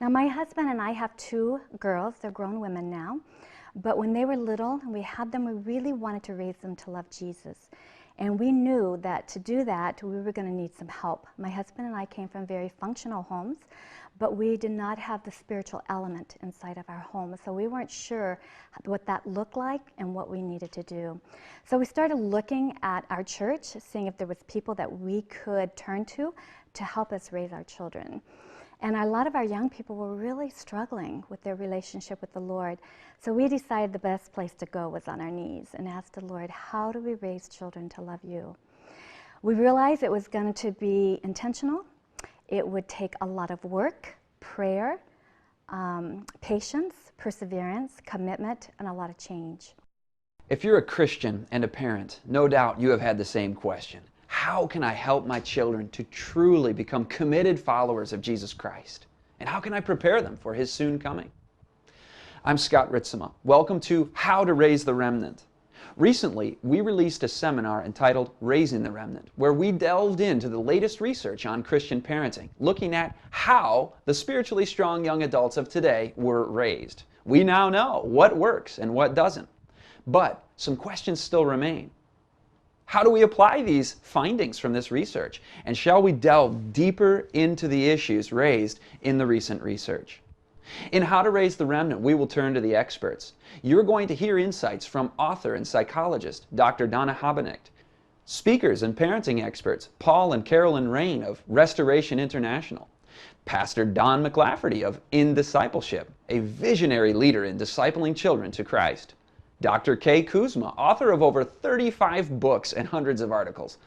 Now, my husband and I have 2 girls. They're grown women now. But when they were little and we had them, we really wanted to raise them to love Jesus. And we knew that to do that, we were going to need some help. My husband and I came from very functional homes, but we did not have the spiritual element inside of our home. So we weren't sure what that looked like and what we needed to do. So we started looking at our church, seeing if there was people that we could turn to help us raise our children. And a lot of our young people were really struggling with their relationship with the Lord. So we decided the best place to go was on our knees and ask the Lord, how do we raise children to love you? We realized it was going to be intentional. It would take a lot of work, prayer, patience, perseverance, commitment, and a lot of change. If you're a Christian and a parent, no doubt you have had the same question. How can I help my children to truly become committed followers of Jesus Christ? And how can I prepare them for His soon coming? I'm Scott Ritzema. Welcome to How to Raise the Remnant. Recently, we released a seminar entitled Raising the Remnant, where we delved into the latest research on Christian parenting, looking at how the spiritually strong young adults of today were raised. We now know what works and what doesn't, but some questions still remain. How do we apply these findings from this research? And shall we delve deeper into the issues raised in the recent research? In How to Raise the Remnant, we will turn to the experts. You're going to hear insights from author and psychologist Dr. Donna Habenecht, speakers and parenting experts Paul and Carolyn Rain of Restoration International, Pastor Don McLafferty of In Discipleship, a visionary leader in discipling children to Christ, Dr. Kay Kuzma, author of over 35 books and hundreds of articles.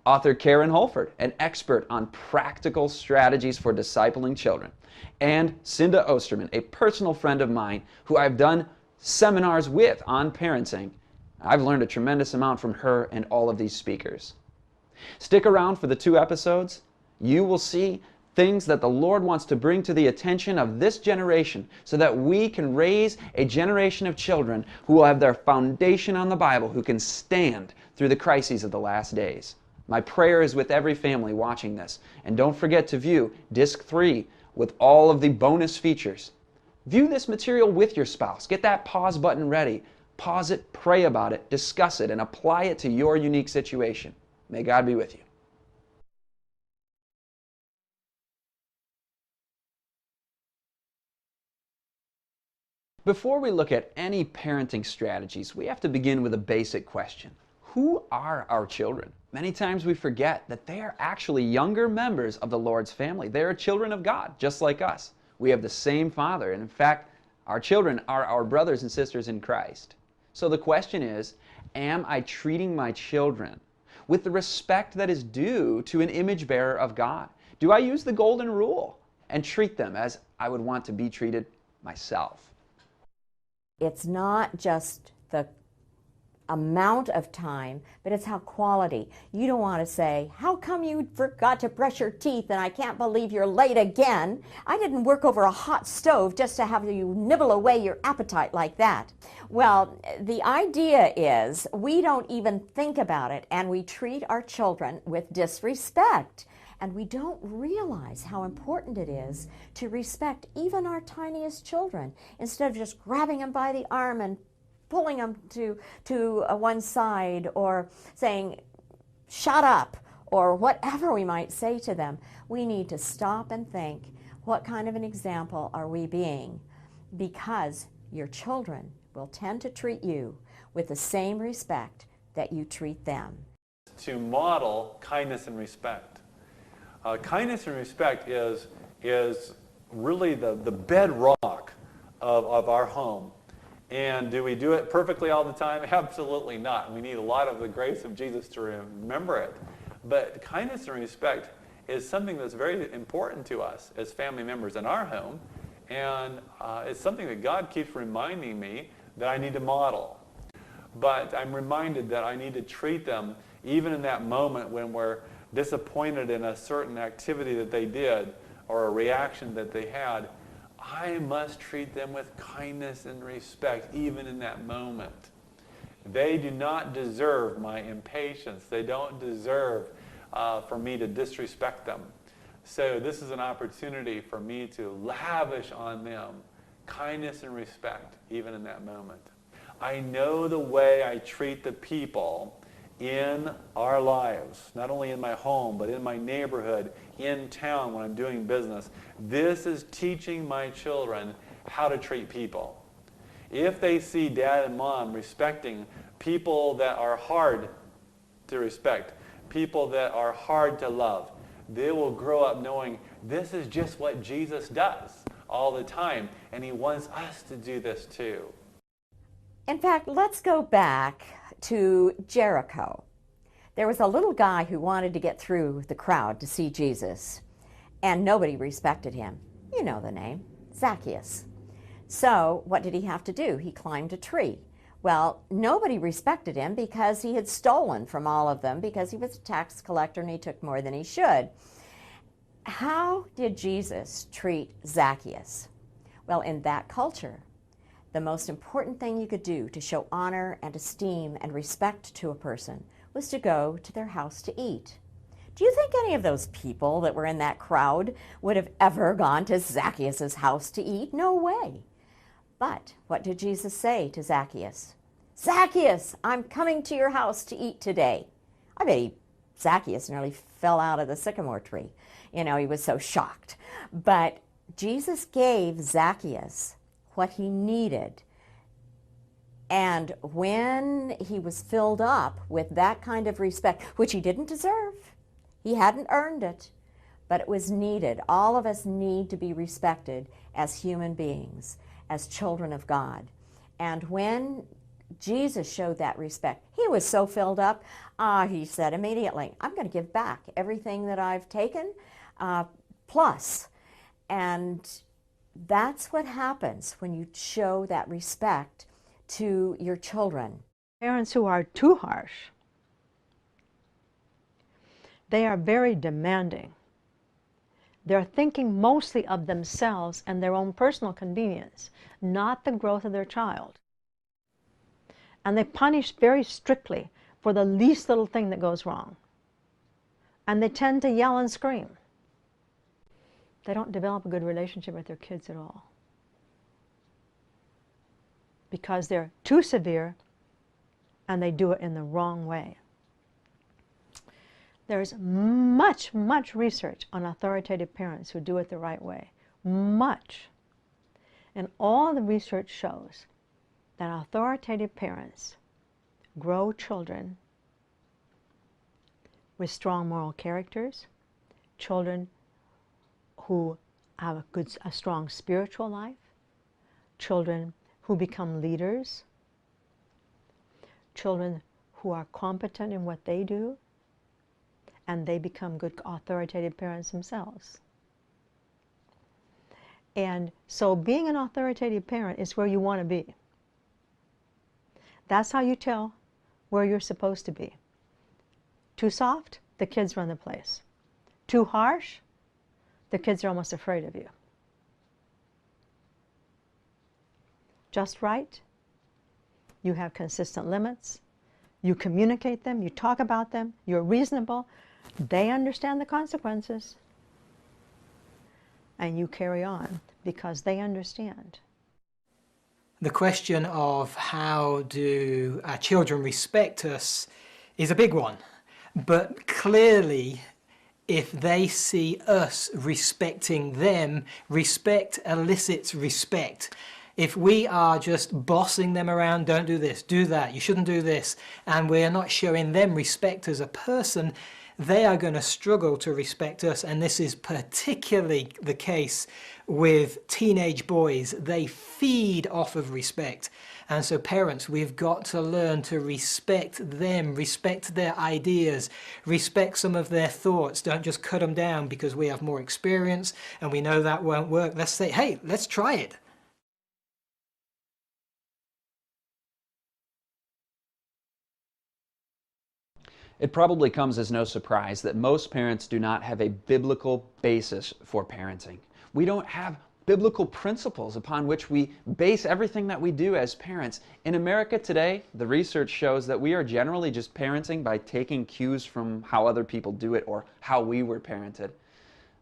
Author Karen Holford, an expert on practical strategies for discipling children. And Cinda Osterman, a personal friend of mine who I've done seminars with on parenting. I've learned a tremendous amount from her and all of these speakers. Stick around for the 2 episodes. You will see things that the Lord wants to bring to the attention of this generation so that we can raise a generation of children who will have their foundation on the Bible, who can stand through the crises of the last days. My prayer is with every family watching this. And don't forget to view Disc 3 with all of the bonus features. View this material with your spouse. Get that pause button ready. Pause it, pray about it, discuss it, and apply it to your unique situation. May God be with you. Before we look at any parenting strategies, we have to begin with a basic question. Who are our children? Many times we forget that they are actually younger members of the Lord's family. They are children of God, just like us. We have the same Father, and in fact, our children are our brothers and sisters in Christ. So the question is, am I treating my children with the respect that is due to an image bearer of God? Do I use the golden rule and treat them as I would want to be treated myself? It's not just the amount of time, but it's how quality. You don't want to say, how come you forgot to brush your teeth and I can't believe you're late again? I didn't work over a hot stove just to have you nibble away your appetite like that. Well, the idea is we don't even think about it and we treat our children with disrespect. And we don't realize how important it is to respect even our tiniest children instead of just grabbing them by the arm and pulling them to one side or saying, shut up, or whatever we might say to them. We need to stop and think, what kind of an example are we being? Because your children will tend to treat you with the same respect that you treat them. To model kindness and respect. Kindness and respect is really the bedrock of our home. And do we do it perfectly all the time? Absolutely not. We need a lot of the grace of Jesus to remember it. But kindness and respect is something that's very important to us as family members in our home. And it's something that God keeps reminding me that I need to model. But I'm reminded that I need to treat them, even in that moment when we're disappointed in a certain activity that they did or a reaction that they had, I must treat them with kindness and respect even in that moment. They do not deserve my impatience. They don't deserve for me to disrespect them. So this is an opportunity for me to lavish on them kindness and respect, even in that moment. I know the way I treat the people in our lives, not only in my home, but in my neighborhood, in town when I'm doing business. This is teaching my children how to treat people. If they see dad and mom respecting people that are hard to respect, people that are hard to love, they will grow up knowing this is just what Jesus does all the time, and he wants us to do this too. In fact, let's go back to Jericho. There was a little guy who wanted to get through the crowd to see Jesus, and nobody respected him. You know the name, Zacchaeus. So what did he have to do? He climbed a tree. Well, nobody respected him because he had stolen from all of them, because he was a tax collector and he took more than he should. How did Jesus treat Zacchaeus? Well, in that culture, the most important thing you could do to show honor and esteem and respect to a person was to go to their house to eat. Do you think any of those people that were in that crowd would have ever gone to Zacchaeus' house to eat? No way. But what did Jesus say to Zacchaeus? Zacchaeus, I'm coming to your house to eat today. I bet Zacchaeus nearly fell out of the sycamore tree. You know, he was so shocked. But Jesus gave Zacchaeus what he needed. And when he was filled up with that kind of respect, which he didn't deserve, he hadn't earned it, but it was needed. All of us need to be respected as human beings, as children of God. And when Jesus showed that respect, he was so filled up, he said immediately, I'm going to give back everything that I've taken, plus. And that's what happens when you show that respect to your children. Parents who are too harsh, they are very demanding. They're thinking mostly of themselves and their own personal convenience, not the growth of their child. And they punish very strictly for the least little thing that goes wrong. And they tend to yell and scream. They don't develop a good relationship with their kids at all, because they're too severe and they do it in the wrong way. There's much research on authoritative parents who do it the right way. Much. And all the research shows that authoritative parents grow children with strong moral characters, children who have a strong spiritual life, children who become leaders, children who are competent in what they do, and they become good authoritative parents themselves. And so being an authoritative parent is where you want to be. That's how you tell where you're supposed to be. Too soft, the kids run the place. Too harsh, the kids are almost afraid of you. Just right, you have consistent limits, you communicate them, you talk about them, you're reasonable, they understand the consequences, and you carry on because they understand. The question of how do our children respect us is a big one, but clearly if they see us respecting them, respect elicits respect. If we are just bossing them around, don't do this, do that, you shouldn't do this, and we're not showing them respect as a person, they are going to struggle to respect us. And this is particularly the case with teenage boys. They feed off of respect. And so parents, we've got to learn to respect them, respect their ideas, respect some of their thoughts. Don't just cut them down because we have more experience and we know that won't work. Let's say, hey, let's try it. It probably comes as no surprise that most parents do not have a biblical basis for parenting. We don't have biblical principles upon which we base everything that we do as parents. In America today, the research shows that we are generally just parenting by taking cues from how other people do it or how we were parented.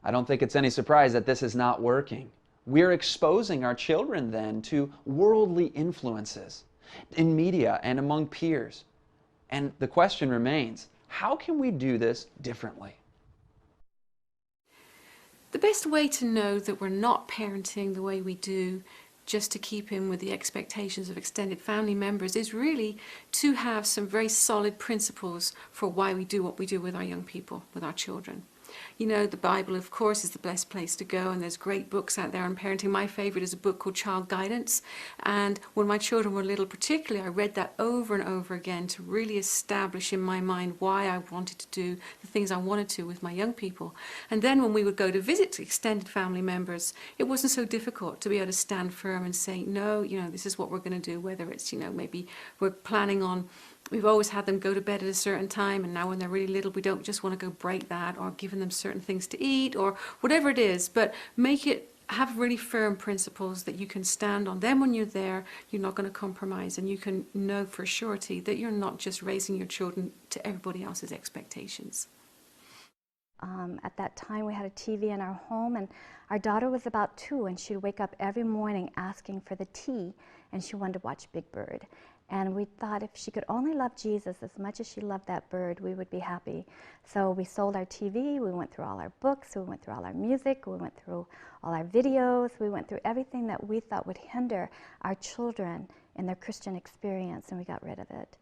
I don't think it's any surprise that this is not working. We're exposing our children then to worldly influences in media and among peers. And the question remains, how can we do this differently? The best way to know that we're not parenting the way we do just to keep in with the expectations of extended family members is really to have some very solid principles for why we do what we do with our young people, with our children. You know, the Bible, of course, is the best place to go, and there's great books out there on parenting. My favorite is a book called Child Guidance, and when my children were little particularly, I read that over and over again to really establish in my mind why I wanted to do the things I wanted to with my young people. And then when we would go to visit extended family members, it wasn't so difficult to be able to stand firm and say, no, you know, this is what we're going to do, whether it's, you know, maybe we're planning on, we've always had them go to bed at a certain time, and now when they're really little, we don't just want to go break that, or giving them certain things to eat, or whatever it is, but make it, have really firm principles that you can stand on. Then when you're there, you're not going to compromise, and you can know for surety that you're not just raising your children to everybody else's expectations. At that time, we had a TV in our home, and our daughter was about 2, and she'd wake up every morning asking for the tea, and she wanted to watch Big Bird. And we thought if she could only love Jesus as much as she loved that bird, we would be happy. So we sold our TV, we went through all our books, we went through all our music, we went through all our videos, we went through everything that we thought would hinder our children in their Christian experience, and we got rid of it.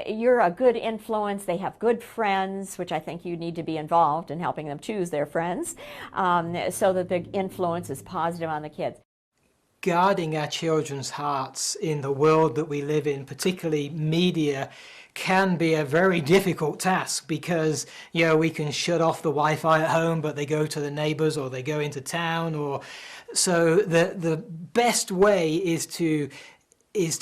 You're a good influence. They have good friends, which I think you need to be involved in helping them choose their friends, so that the influence is positive on the kids. Guarding our children's hearts in the world that we live in, particularly media, can be a very difficult task because, you know, we can shut off the Wi-Fi at home, but they go to the neighbors or they go into town, or so the best way is to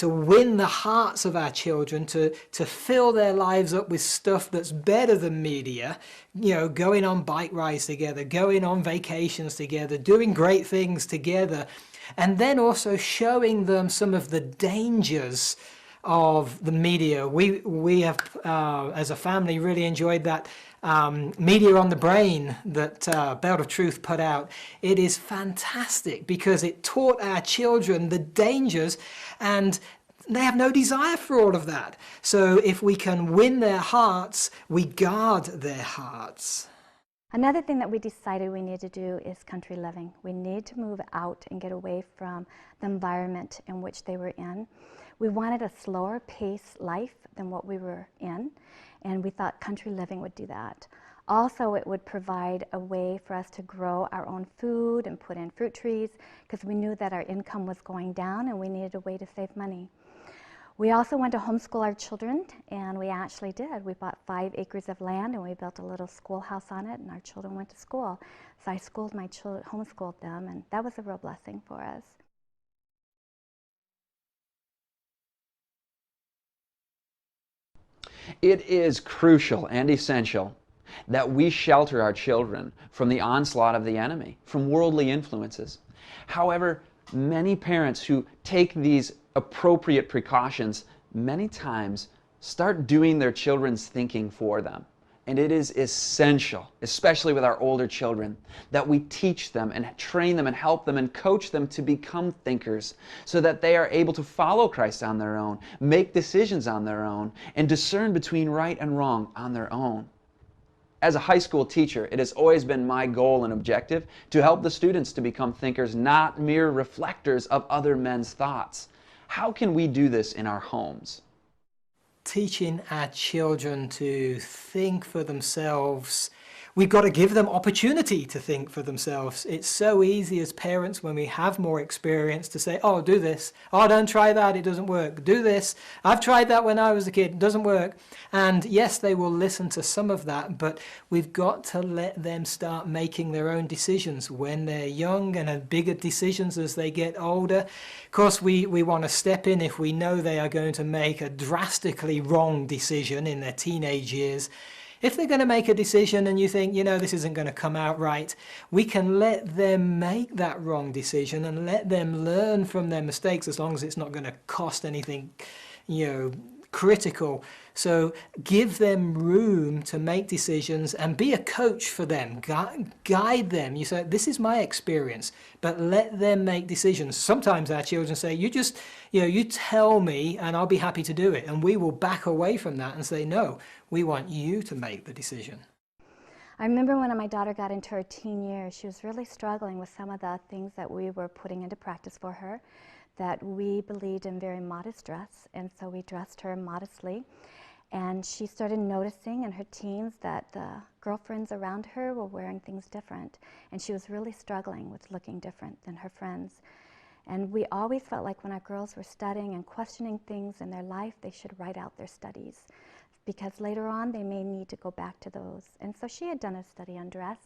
win the hearts of our children, to fill their lives up with stuff that's better than media, you know, going on bike rides together, going on vacations together, doing great things together, and then also showing them some of the dangers of the media. We have, as a family, really enjoyed that Media on the Brain that Belt of Truth put out. It is fantastic because it taught our children the dangers, and they have no desire for all of that. So if we can win their hearts, we guard their hearts. Another thing that we decided we need to do is country living. We need to move out and get away from the environment in which they were in. We wanted a slower pace life than what we were in, and we thought country living would do that. Also, it would provide a way for us to grow our own food and put in fruit trees, because we knew that our income was going down and we needed a way to save money. We also wanted to homeschool our children, and we actually did. We bought 5 acres of land and we built a little schoolhouse on it, and our children went to school. So I schooled my children, homeschooled them, and that was a real blessing for us. It is crucial and essential that we shelter our children from the onslaught of the enemy, from worldly influences. However, many parents who take these appropriate precautions many times start doing their children's thinking for them. And it is essential, especially with our older children, that we teach them and train them and help them and coach them to become thinkers so that they are able to follow Christ on their own, make decisions on their own, and discern between right and wrong on their own. As a high school teacher, it has always been my goal and objective to help the students to become thinkers, not mere reflectors of other men's thoughts. How can we do this in our homes? Teaching our children to think for themselves. We've got to give them opportunity to think for themselves. It's so easy as parents when we have more experience to say, oh, do this. Oh, don't try that, it doesn't work. Do this. I've tried that when I was a kid, it doesn't work. And yes, they will listen to some of that, but we've got to let them start making their own decisions when they're young and have bigger decisions as they get older. Of course, we want to step in if we know they are going to make a drastically wrong decision in their teenage years. If they're going to make a decision and you think, you know, this isn't going to come out right, we can let them make that wrong decision and let them learn from their mistakes, as long as it's not going to cost anything, you know, critical. So give them room to make decisions and be a coach for them. Guide them. You say, this is my experience, but let them make decisions. Sometimes our children say, you tell me and I'll be happy to do it. And we will back away from that and say, no, we want you to make the decision. I remember when my daughter got into her teen years, she was really struggling with some of the things that we were putting into practice for her, that we believed in very modest dress, and so we dressed her modestly. And she started noticing in her teens that the girlfriends around her were wearing things different, and she was really struggling with looking different than her friends. And we always felt like when our girls were studying and questioning things in their life, they should write out their studies, because later on they may need to go back to those. And so she had done a study on dress,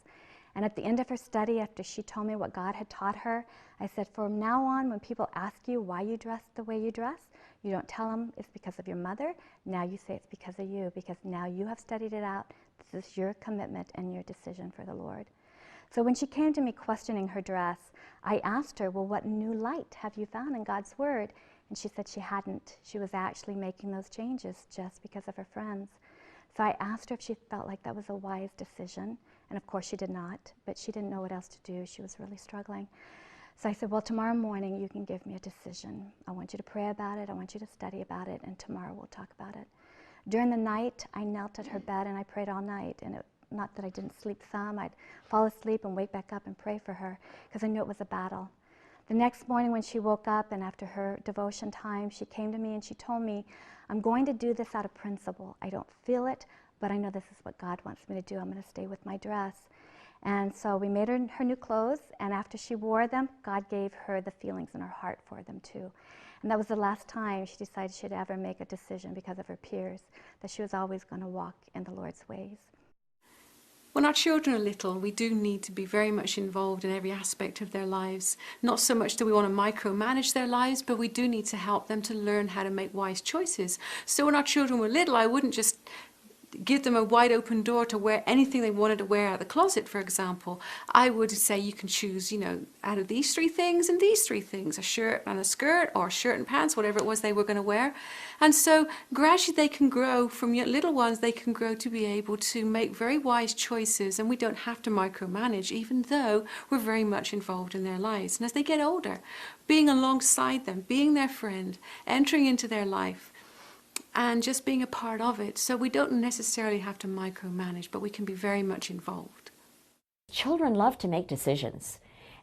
and at the end of her study, after she told me what God had taught her, I said, from now on, when people ask you why you dress the way you dress, you don't tell them it's because of your mother. Now you say it's because of you, because now you have studied it out. This is your commitment and your decision for the Lord. So when she came to me questioning her dress, I asked her, well, what new light have you found in God's Word? And she said she hadn't. She was actually making those changes just because of her friends. So I asked her if she felt like that was a wise decision. And of course she did not, but she didn't know what else to do. She was really struggling. So I said, well, tomorrow morning you can give me a decision. I want you to pray about it. I want you to study about it. And tomorrow we'll talk about it. During the night, I knelt at her bed and I prayed all night. And not that I didn't sleep some. I'd fall asleep and wake back up and pray for her because I knew it was a battle. The next morning when she woke up and after her devotion time, she came to me and she told me, I'm going to do this out of principle. I don't feel it, but I know this is what God wants me to do. I'm going to stay with my dress. And so we made her new clothes, and after she wore them, God gave her the feelings in her heart for them too. And that was the last time she decided she'd ever make a decision because of her peers, that she was always going to walk in the Lord's ways. When our children are little, we do need to be very much involved in every aspect of their lives. Not so much do we want to micromanage their lives, but we do need to help them to learn how to make wise choices. So when our children were little, I wouldn't just give them a wide open door to wear anything they wanted to wear out of the closet, for example. I would say you can choose, out of these three things and these three things, a shirt and a skirt or shirt and pants, whatever it was they were going to wear. And so gradually they can grow, from little ones, they can grow to be able to make very wise choices, and we don't have to micromanage, even though we're very much involved in their lives. And as they get older, being alongside them, being their friend, entering into their life, and just being a part of it. So we don't necessarily have to micromanage, but we can be very much involved. Children love to make decisions,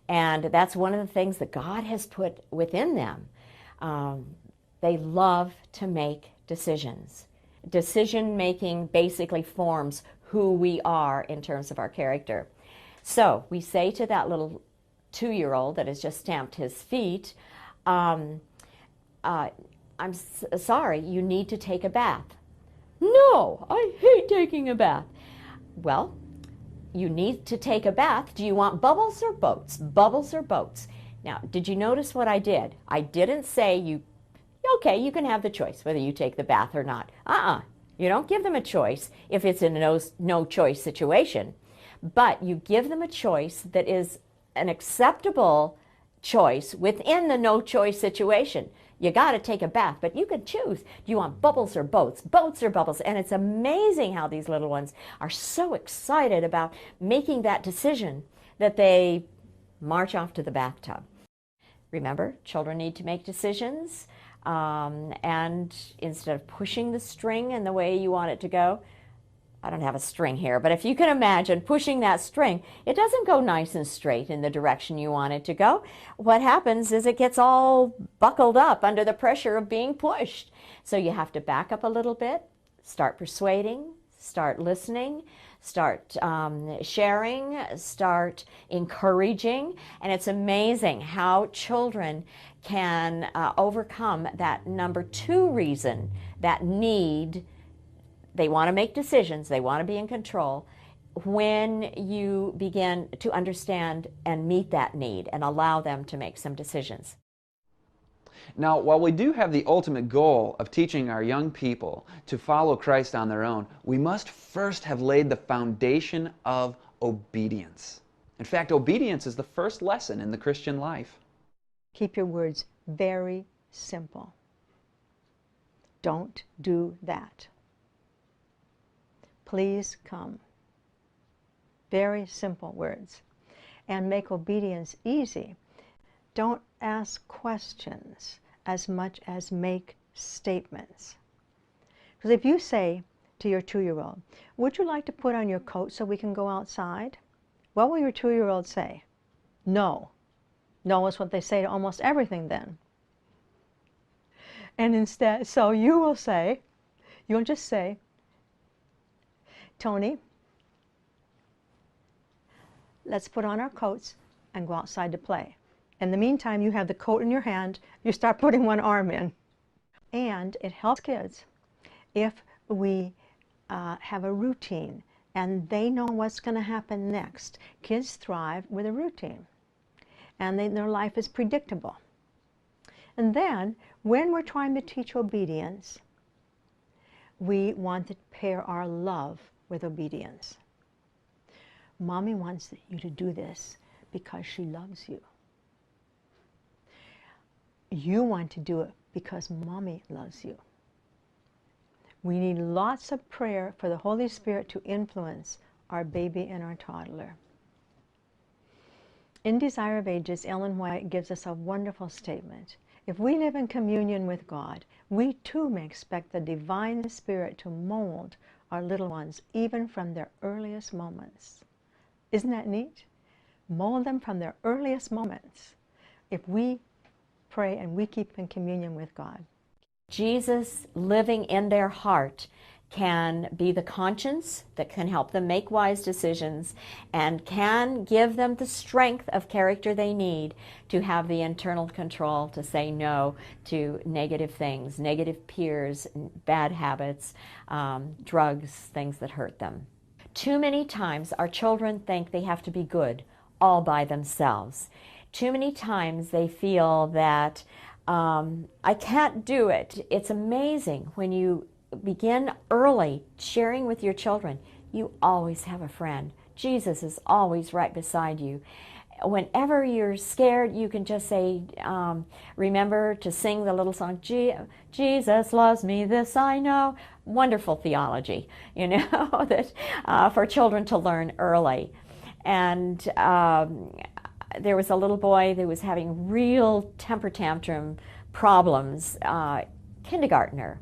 and that's one of the things that God has put within them. They love to make decisions. Decision making basically forms who we are in terms of our character. So we say to that little 2-year-old that has just stamped his feet, I'm sorry, you need to take a bath. No, I hate taking a bath. Well, you need to take a bath. Do you want bubbles or boats? Bubbles or boats? Now, did you notice what I did? I didn't say okay, you can have the choice whether you take the bath or not. You don't give them a choice if it's in a no-choice situation. But you give them a choice that is an acceptable choice within the no-choice situation. You got to take a bath, but you can choose. Do you want bubbles or boats? Boats or bubbles? And it's amazing how these little ones are so excited about making that decision that they march off to the bathtub. Remember, children need to make decisions, and instead of pushing the string in the way you want it to go, I don't have a string here, but if you can imagine pushing that string, it doesn't go nice and straight in the direction you want it to go. What happens is it gets all buckled up under the pressure of being pushed. So you have to back up a little bit, start persuading, start listening, start sharing, start encouraging. And it's amazing how children can overcome that number 2 reason, that need. They want to make decisions, they want to be in control, when you begin to understand and meet that need and allow them to make some decisions. Now, while we do have the ultimate goal of teaching our young people to follow Christ on their own, we must first have laid the foundation of obedience. In fact, obedience is the first lesson in the Christian life. Keep your words very simple. Don't do that. Please come. Very simple words. And make obedience easy. Don't ask questions as much as make statements. Because if you say to your 2-year-old, would you like to put on your coat so we can go outside? What will your 2-year-old say? No. No is what they say to almost everything then. And instead, so you will say, you'll just say, Tony, let's put on our coats and go outside to play. In the meantime, you have the coat in your hand, you start putting one arm in. And it helps kids if we have a routine and they know what's going to happen next. Kids thrive with a routine and their life is predictable. And then, when we're trying to teach obedience, we want to pair our love with obedience. Mommy wants you to do this because she loves you. You want to do it because Mommy loves you. We need lots of prayer for the Holy Spirit to influence our baby and our toddler. In Desire of Ages, Ellen White gives us a wonderful statement. If we live in communion with God, we too may expect the divine Spirit to mold our little ones even from their earliest moments. Isn't that neat? Mold them from their earliest moments if we pray and we keep in communion with God. Jesus living in their heart can be the conscience that can help them make wise decisions and can give them the strength of character they need to have the internal control to say no to negative things, negative peers, bad habits, drugs, things that hurt them. Too many times our children think they have to be good all by themselves. Too many times they feel that I can't do it. It's amazing when you begin early sharing with your children. You always have a friend. Jesus is always right beside you. Whenever you're scared, you can just say, remember to sing the little song, Jesus loves me, this I know. Wonderful theology, you know, that for children to learn early. And there was a little boy that was having real temper tantrum problems, kindergartner.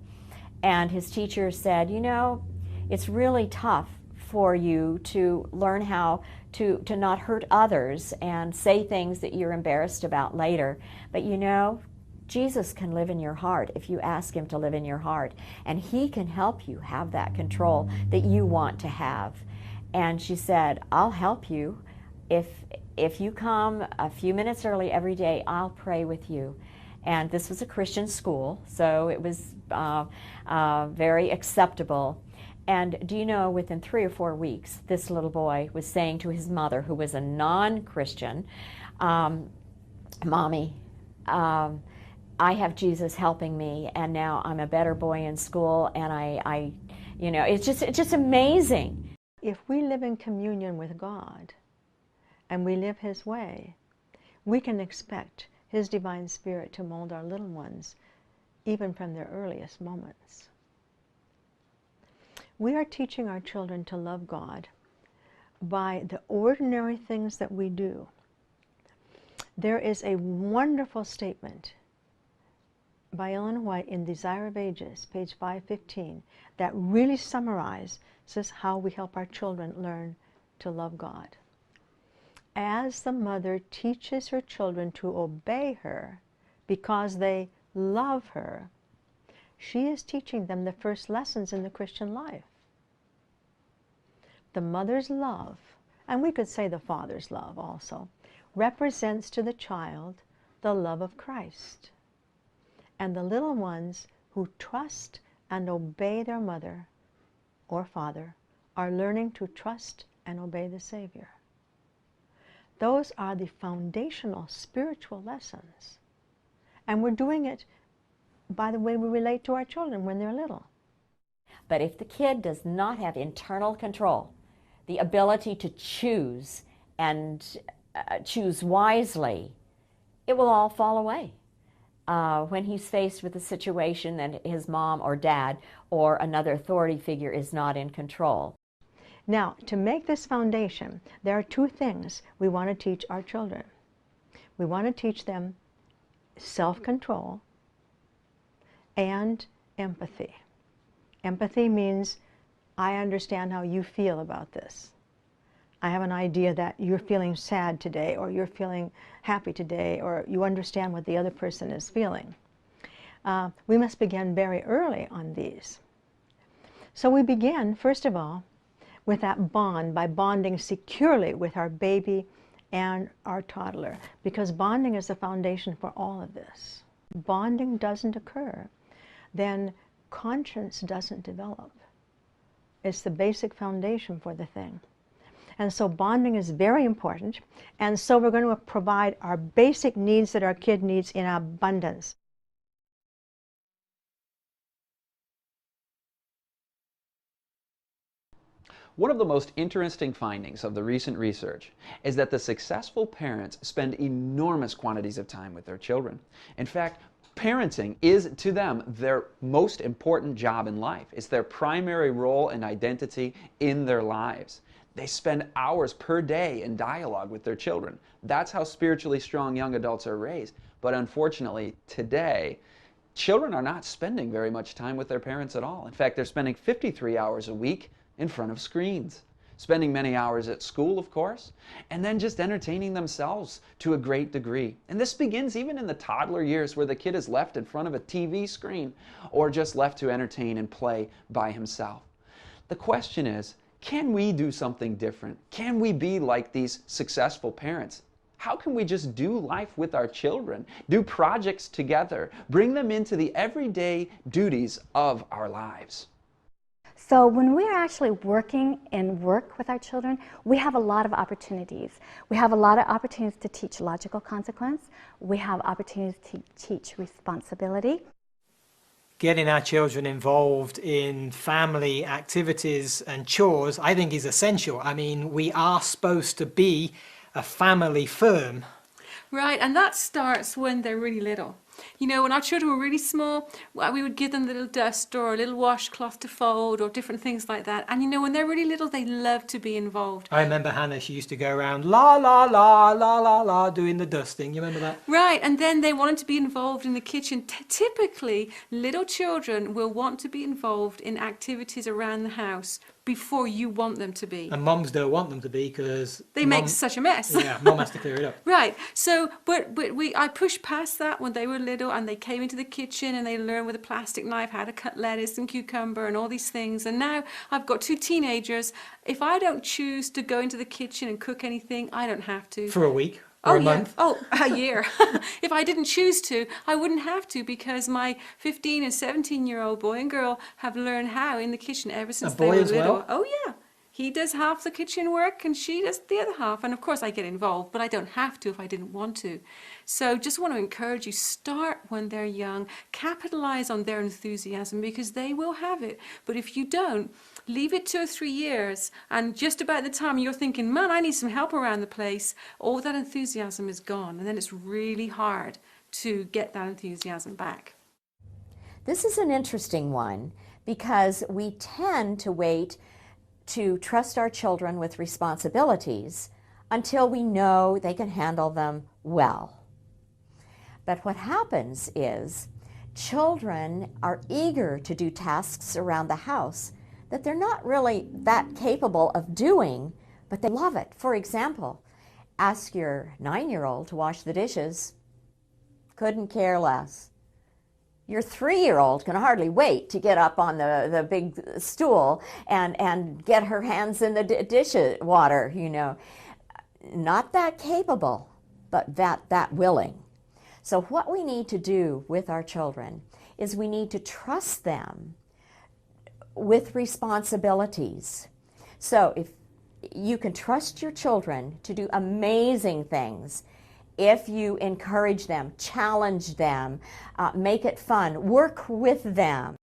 And his teacher said, you know, it's really tough for you to learn how to not hurt others and say things that you're embarrassed about later. But you know, Jesus can live in your heart if you ask him to live in your heart. And he can help you have that control that you want to have. And she said, I'll help you. If you come a few minutes early every day, I'll pray with you. And this was a Christian school, so it was very acceptable. And do you know, within 3 or 4 weeks, this little boy was saying to his mother, who was a non-Christian, Mommy, I have Jesus helping me, and now I'm a better boy in school, and I you know, it's just amazing. If we live in communion with God, and we live his way, we can expect his divine Spirit to mold our little ones, even from their earliest moments. We are teaching our children to love God by the ordinary things that we do. There is a wonderful statement by Ellen White in Desire of Ages, page 515, that really summarizes how we help our children learn to love God. As the mother teaches her children to obey her because they love her, she is teaching them the first lessons in the Christian life. The mother's love, and we could say the father's love also, represents to the child the love of Christ. And the little ones who trust and obey their mother or father are learning to trust and obey the Savior. Those are the foundational spiritual lessons. And we're doing it by the way we relate to our children when they're little. But if the kid does not have internal control, the ability to choose and choose wisely, it will all fall away. when he's faced with a situation that his mom or dad or another authority figure is not in control. Now, to make this foundation, there are two things we want to teach our children. We want to teach them self-control and empathy. Empathy means I understand how you feel about this. I have an idea that you're feeling sad today, or you're feeling happy today, or you understand what the other person is feeling. We must begin very early on these. So we begin, first of all, with that bond, by bonding securely with our baby and our toddler, because bonding is the foundation for all of this. Bonding doesn't occur, then conscience doesn't develop. It's the basic foundation for the thing. And so bonding is very important, and so we're going to provide our basic needs that our kid needs in abundance. One of the most interesting findings of the recent research is that the successful parents spend enormous quantities of time with their children. In fact, parenting is, to them, their most important job in life. It's their primary role and identity in their lives. They spend hours per day in dialogue with their children. That's how spiritually strong young adults are raised. But unfortunately, today, children are not spending very much time with their parents at all. In fact, they're spending 53 hours a week in front of screens, spending many hours at school, of course, and then just entertaining themselves to a great degree. And this begins even in the toddler years, where the kid is left in front of a TV screen or just left to entertain and play by himself. The question is, can we do something different? Can we be like these successful parents? How can we just do life with our children, do projects together, bring them into the everyday duties of our lives? So when we're actually working and work with our children, we have a lot of opportunities. We have a lot of opportunities to teach logical consequence. We have opportunities to teach responsibility. Getting our children involved in family activities and chores, I think, is essential. I mean, we are supposed to be a family firm. Right, and that starts when they're really little. You know, when our children were really small, we would give them a little duster or a little washcloth to fold or different things like that. And you know, when they're really little, they love to be involved. I remember Hannah, she used to go around la la la la la la doing the dusting. You remember that? Right, and then they wanted to be involved in the kitchen. Typically, little children will want to be involved in activities around the house before you want them to be. And mums don't want them to be because they make such a mess. Yeah, mum has to clear it up. Right. So, I pushed past that when they were little, and they came into the kitchen and they learned with a plastic knife how to cut lettuce and cucumber and all these things. And now I've got two teenagers. If I don't choose to go into the kitchen and cook anything, I don't have to. For a week. Or a month. Oh, a year. If I didn't choose to, I wouldn't have to, because my 15 and 17-year-old boy and girl have learned how in the kitchen ever since they were little. Well? Oh yeah. He does half the kitchen work and she does the other half. And of course I get involved, but I don't have to if I didn't want to. So just want to encourage you, start when they're young, capitalize on their enthusiasm, because they will have it. But if you don't, leave it 2 or 3 years, and just about the time you're thinking, man, I need some help around the place, all that enthusiasm is gone. And then it's really hard to get that enthusiasm back. This is an interesting one, because we tend to wait to trust our children with responsibilities until we know they can handle them well. But what happens is children are eager to do tasks around the house that they're not really that capable of doing, but they love it. For example, ask your 9-year-old to wash the dishes. Couldn't care less. Your 3-year-old can hardly wait to get up on the big stool and get her hands in the dish water, you know. Not that capable, but that willing. So what we need to do with our children is we need to trust them with responsibilities. So if you can trust your children to do amazing things, if you encourage them, challenge them, make it fun, work with them.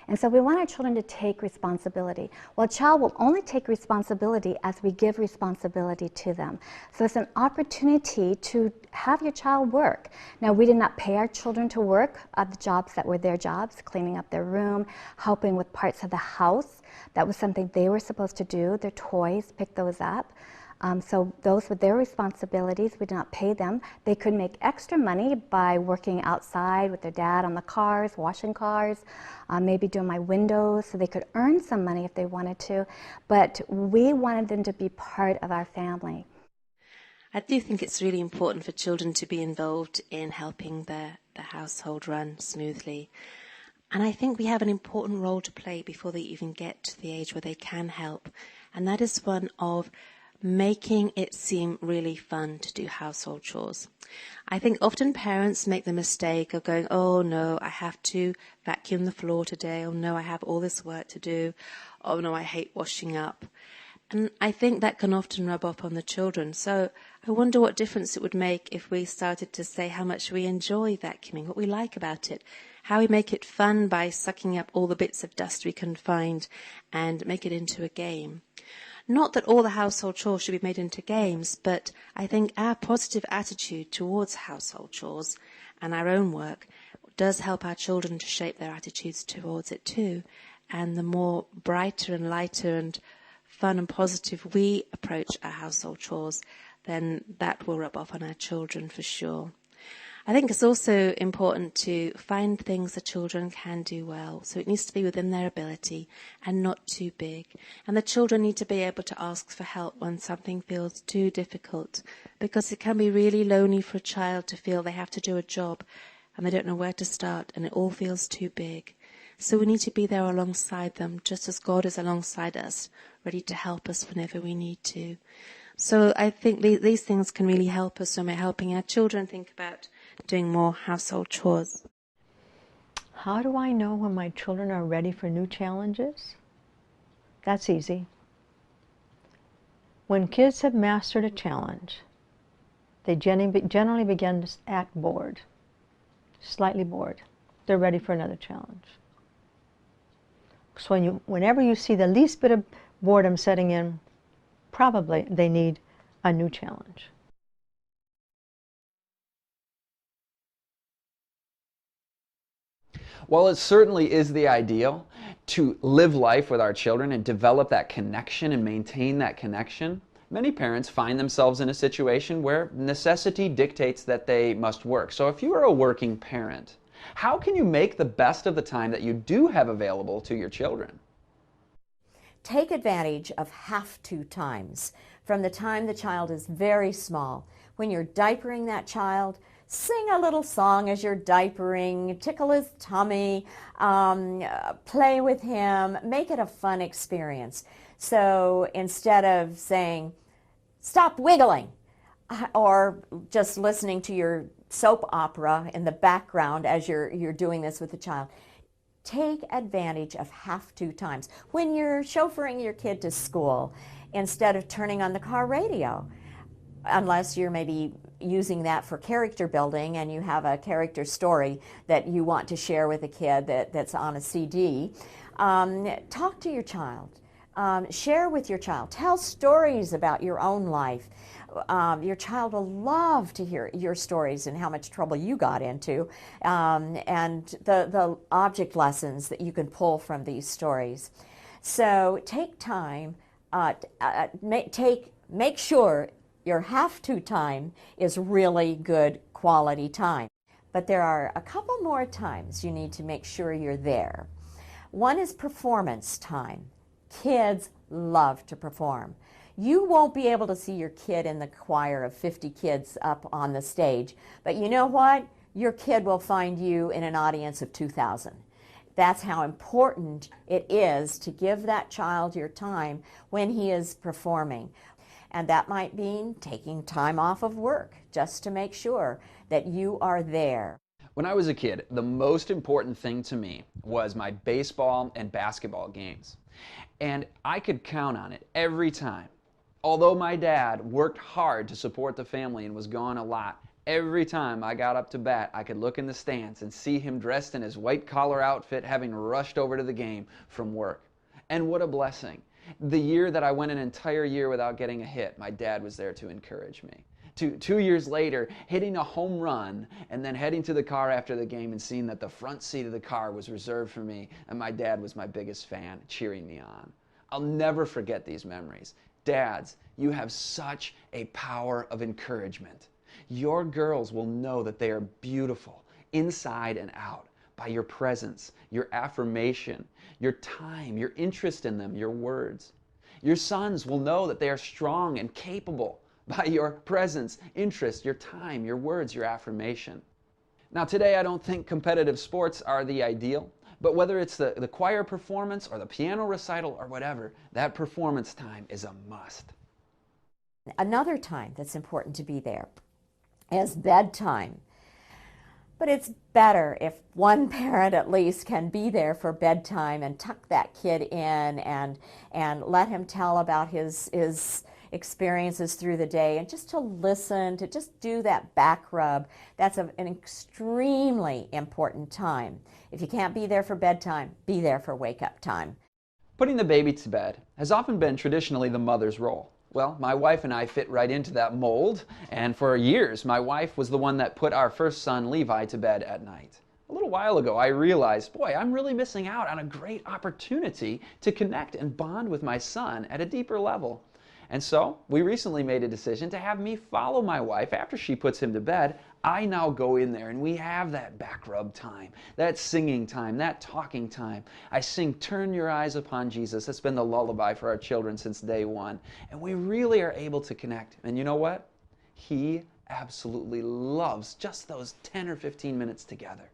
And so we want our children to take responsibility. Well, a child will only take responsibility as we give responsibility to them. So it's an opportunity to have your child work. Now, we did not pay our children to work at the jobs that were their jobs, cleaning up their room, helping with parts of the house. That was something they were supposed to do, their toys, pick those up. So those were their responsibilities. We did not pay them. They could make extra money by working outside with their dad on the cars, washing cars, maybe doing my windows, so they could earn some money if they wanted to. But we wanted them to be part of our family. I do think it's really important for children to be involved in helping the household run smoothly. And I think we have an important role to play before they even get to the age where they can help. And that is one of making it seem really fun to do household chores. I think often parents make the mistake of going, oh no, I have to vacuum the floor today. Oh no, I have all this work to do. Oh no, I hate washing up. And I think that can often rub off on the children. So I wonder what difference it would make if we started to say how much we enjoy vacuuming, what we like about it, how we make it fun by sucking up all the bits of dust we can find and make it into a game. Not that all the household chores should be made into games, but I think our positive attitude towards household chores and our own work does help our children to shape their attitudes towards it too. And the more brighter and lighter and fun and positive we approach our household chores, then that will rub off on our children for sure. I think it's also important to find things the children can do well. So it needs to be within their ability and not too big. And the children need to be able to ask for help when something feels too difficult, because it can be really lonely for a child to feel they have to do a job and they don't know where to start and it all feels too big. So we need to be there alongside them, just as God is alongside us, ready to help us whenever we need to. So I think these things can really help us when we're helping our children think about doing more household chores. How do I know when my children are ready for new challenges? That's easy. When kids have mastered a challenge, they generally begin to act bored, slightly bored. They're ready for another challenge. So whenever you see the least bit of boredom setting in, probably they need a new challenge. While it certainly is the ideal to live life with our children and develop that connection and maintain that connection, many parents find themselves in a situation where necessity dictates that they must work. So if you are a working parent, how can you make the best of the time that you do have available to your children? Take advantage of have-to times. From the time the child is very small, when you're diapering that child, sing a little song as you're diapering, tickle his tummy, play with him, make it a fun experience. So instead of saying, stop wiggling, or just listening to your soap opera in the background as you're doing this with the child, take advantage of have-to times. When you're chauffeuring your kid to school, instead of turning on the car radio, unless you're maybe using that for character building and you have a character story that you want to share with a kid that's on a CD, talk to your child. Share with your child. Tell stories about your own life. Your child will love to hear your stories and how much trouble you got into, and the object lessons that you can pull from these stories. So take time, make sure your have-to time is really good quality time. But there are a couple more times you need to make sure you're there. One is performance time. Kids love to perform. You won't be able to see your kid in the choir of 50 kids up on the stage, but you know what? Your kid will find you in an audience of 2,000. That's how important it is to give that child your time when he is performing. And that might mean taking time off of work just to make sure that you are there. When I was a kid, the most important thing to me was my baseball and basketball games. And I could count on it every time. Although my dad worked hard to support the family and was gone a lot, Every time I got up to bat, I could look in the stands and see him dressed in his white collar outfit, having rushed over to the game from work. And what a blessing. The year that I went an entire year without getting a hit, my dad was there to encourage me. 2 years later, hitting a home run and then heading to the car after the game and seeing that the front seat of the car was reserved for me and my dad was my biggest fan, cheering me on. I'll never forget these memories. Dads, you have such a power of encouragement. Your girls will know that they are beautiful inside and out by your presence, your affirmation, your time, your interest in them, your words. Your sons will know that they are strong and capable by your presence, interest, your time, your words, your affirmation. Now today I don't think competitive sports are the ideal, but whether it's the choir performance or the piano recital or whatever, that performance time is a must. Another time that's important to be there is bedtime. But it's better if one parent at least can be there for bedtime and tuck that kid in and let him tell about his experiences through the day, and just to listen, to just do that back rub. That's an extremely important time. If you can't be there for bedtime, be there for wake-up time. Putting the baby to bed has often been traditionally the mother's role. Well, my wife and I fit right into that mold, and for years my wife was the one that put our first son Levi to bed at night. A little while ago I realized, boy, I'm really missing out on a great opportunity to connect and bond with my son at a deeper level. And so we recently made a decision to have me follow my wife after she puts him to bed. I now go in there and we have that back rub time, that singing time, that talking time. I sing Turn Your Eyes Upon Jesus. That's been the lullaby for our children since day one. And we really are able to connect. And you know what? He absolutely loves just those 10 or 15 minutes together.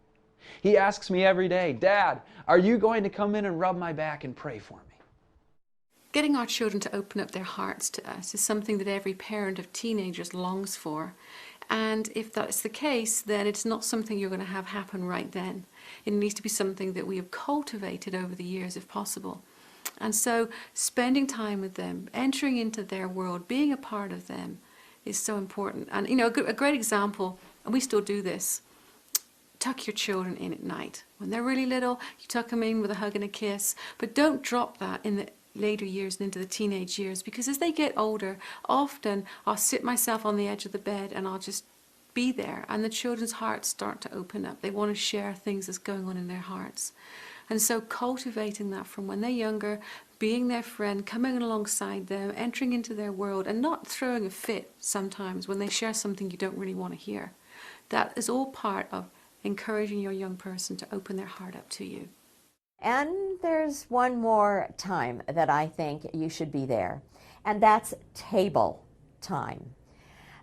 He asks me every day, Dad, are you going to come in and rub my back and pray for me? Getting our children to open up their hearts to us is something that every parent of teenagers longs for. And if that's the case, then it's not something you're going to have happen right then. It needs to be something that we have cultivated over the years if possible. And so spending time with them, entering into their world, being a part of them is so important. And you know, a great example, and we still do this, tuck your children in at night. When they're really little, you tuck them in with a hug and a kiss, but don't drop that in the later years and into the teenage years, because as they get older, often I'll sit myself on the edge of the bed and I'll just be there, and the children's hearts start to open up. They want to share things that's going on in their hearts. And so cultivating that from when they're younger, being their friend, coming alongside them, entering into their world, and not throwing a fit sometimes when they share something you don't really want to hear. That is all part of encouraging your young person to open their heart up to you. And there's one more time that I think you should be there, and that's table time.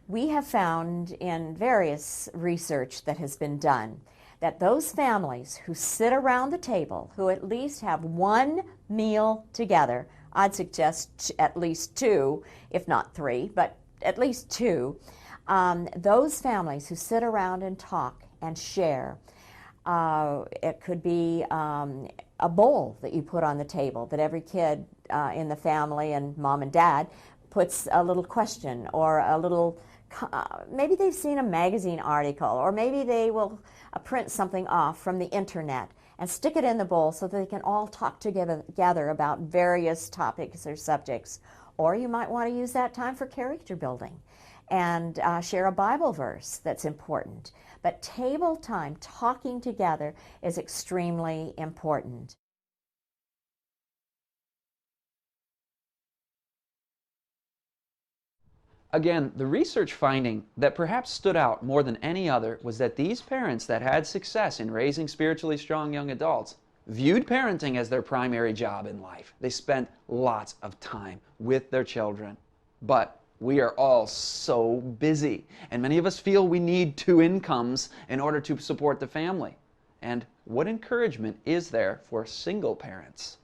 We have found in various research that has been done that those families who sit around the table, who at least have one meal together, I'd suggest at least 2, if not 3, but at least 2, those families who sit around and talk and share, it could be a bowl that you put on the table that every kid in the family and mom and dad puts a little question or a little, maybe they've seen a magazine article, or maybe they will print something off from the internet and stick it in the bowl so that they can all talk together about various topics or subjects. Or you might want to use that time for character building and share a Bible verse that's important. But table time, talking together, is extremely important. Again, the research finding that perhaps stood out more than any other was that these parents that had success in raising spiritually strong young adults viewed parenting as their primary job in life. They spent lots of time with their children. But we are all so busy, and many of us feel we need 2 incomes in order to support the family. And what encouragement is there for single parents?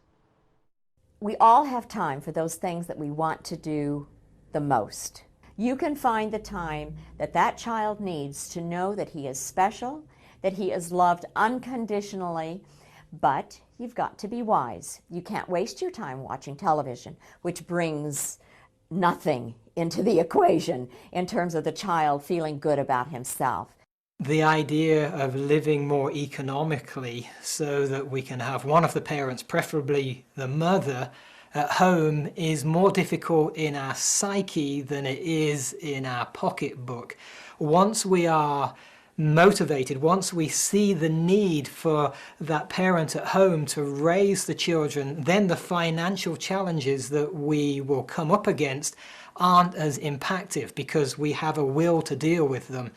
We all have time for those things that we want to do the most. You can find the time that that child needs to know that he is special, that he is loved unconditionally, but you've got to be wise. You can't waste your time watching television, which brings nothing into the equation in terms of the child feeling good about himself. The idea of living more economically so that we can have one of the parents, preferably the mother, at home is more difficult in our psyche than it is in our pocketbook. Once we are motivated, once we see the need for that parent at home to raise the children, then the financial challenges that we will come up against aren't as impactful because we have a will to deal with them.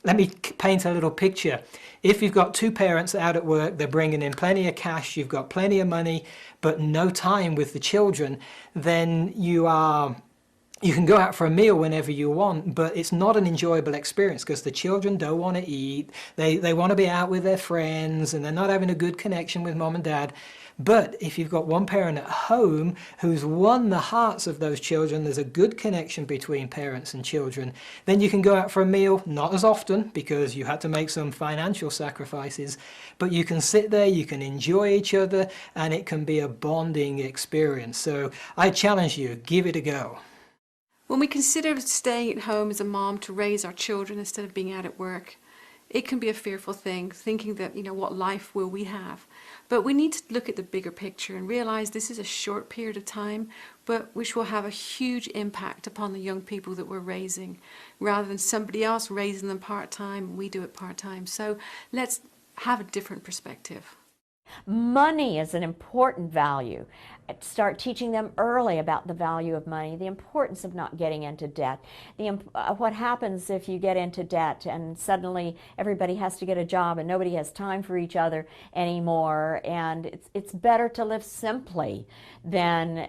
Let me paint a little picture. If you've got two parents out at work, they're bringing in plenty of cash, you've got plenty of money, but no time with the children, then you can go out for a meal whenever you want, but it's not an enjoyable experience because the children don't want to eat, they want to be out with their friends, and they're not having a good connection with mom and dad. But if you've got one parent at home who's won the hearts of those children, there's a good connection between parents and children, then you can go out for a meal, not as often because you had to make some financial sacrifices, but you can sit there, you can enjoy each other, and it can be a bonding experience. So I challenge you, give it a go. When we consider staying at home as a mom to raise our children instead of being out at work, it can be a fearful thing, thinking that, what life will we have? But we need to look at the bigger picture and realize this is a short period of time, but which will have a huge impact upon the young people that we're raising, rather than somebody else raising them part-time and we do it part-time. So let's have a different perspective. Money is an important value. Start teaching them early about the value of money, the importance of not getting into debt. What happens if you get into debt and suddenly everybody has to get a job and nobody has time for each other anymore, and it's better to live simply than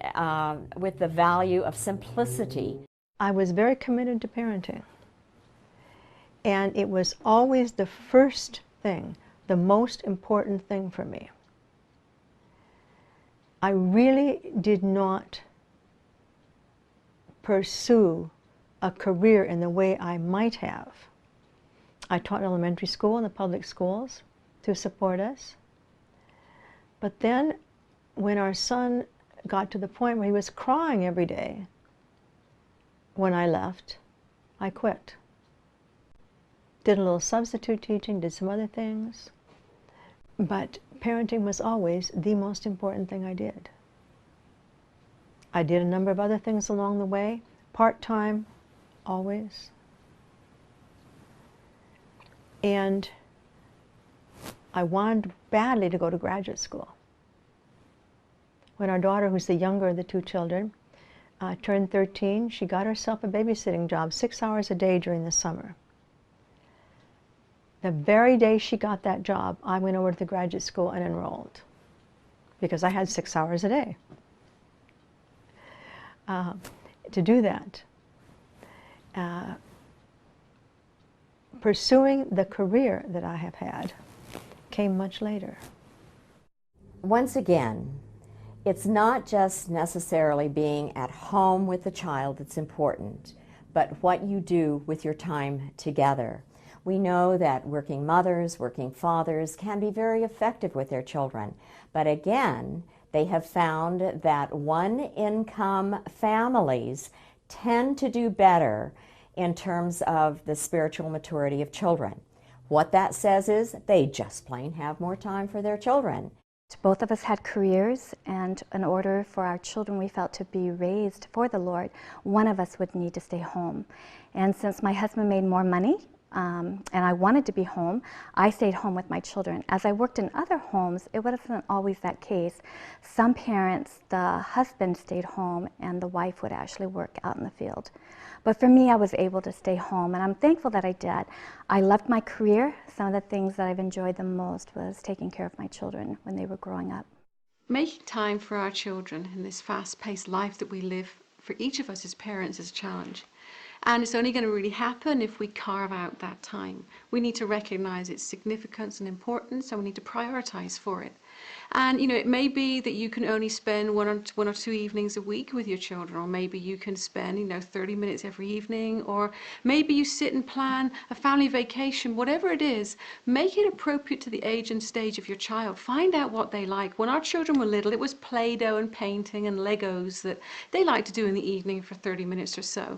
with the value of simplicity. I was very committed to parenting, and it was always the first thing, the most important thing for me. I really did not pursue a career in the way I might have. I taught elementary school in the public schools to support us. But then when our son got to the point where he was crying every day when I left, I quit. Did a little substitute teaching, did some other things. But parenting was always the most important thing I did. I did a number of other things along the way, part-time, always. And I wanted badly to go to graduate school. When our daughter, who's the younger of the two children, turned 13, she got herself a babysitting job 6 hours a day during the summer. The very day she got that job, I went over to the graduate school and enrolled because I had 6 hours a day to do that. Pursuing the career that I have had came much later. Once again, it's not just necessarily being at home with the child that's important, but what you do with your time together. We know that working mothers, working fathers can be very effective with their children. But again, they have found that one-income families tend to do better in terms of the spiritual maturity of children. What that says is they just plain have more time for their children. Both of us had careers, and in order for our children, we felt, to be raised for the Lord, one of us would need to stay home. And since my husband made more money, and I wanted to be home, I stayed home with my children. As I worked in other homes, it wasn't always that case. Some parents, the husband stayed home and the wife would actually work out in the field. But for me, I was able to stay home, and I'm thankful that I did. I loved my career. Some of the things that I've enjoyed the most was taking care of my children when they were growing up. Making time for our children in this fast-paced life that we live, for each of us as parents, is a challenge. And it's only going to really happen if we carve out that time. We need to recognize its significance and importance, and we need to prioritize for it. And it may be that you can only spend one or two evenings a week with your children, or maybe you can spend 30 minutes every evening, or maybe you sit and plan a family vacation. Whatever it is, make it appropriate to the age and stage of your child. Find out what they like. When our children were little, it was Play-Doh and painting and Legos that they liked to do in the evening for 30 minutes or so.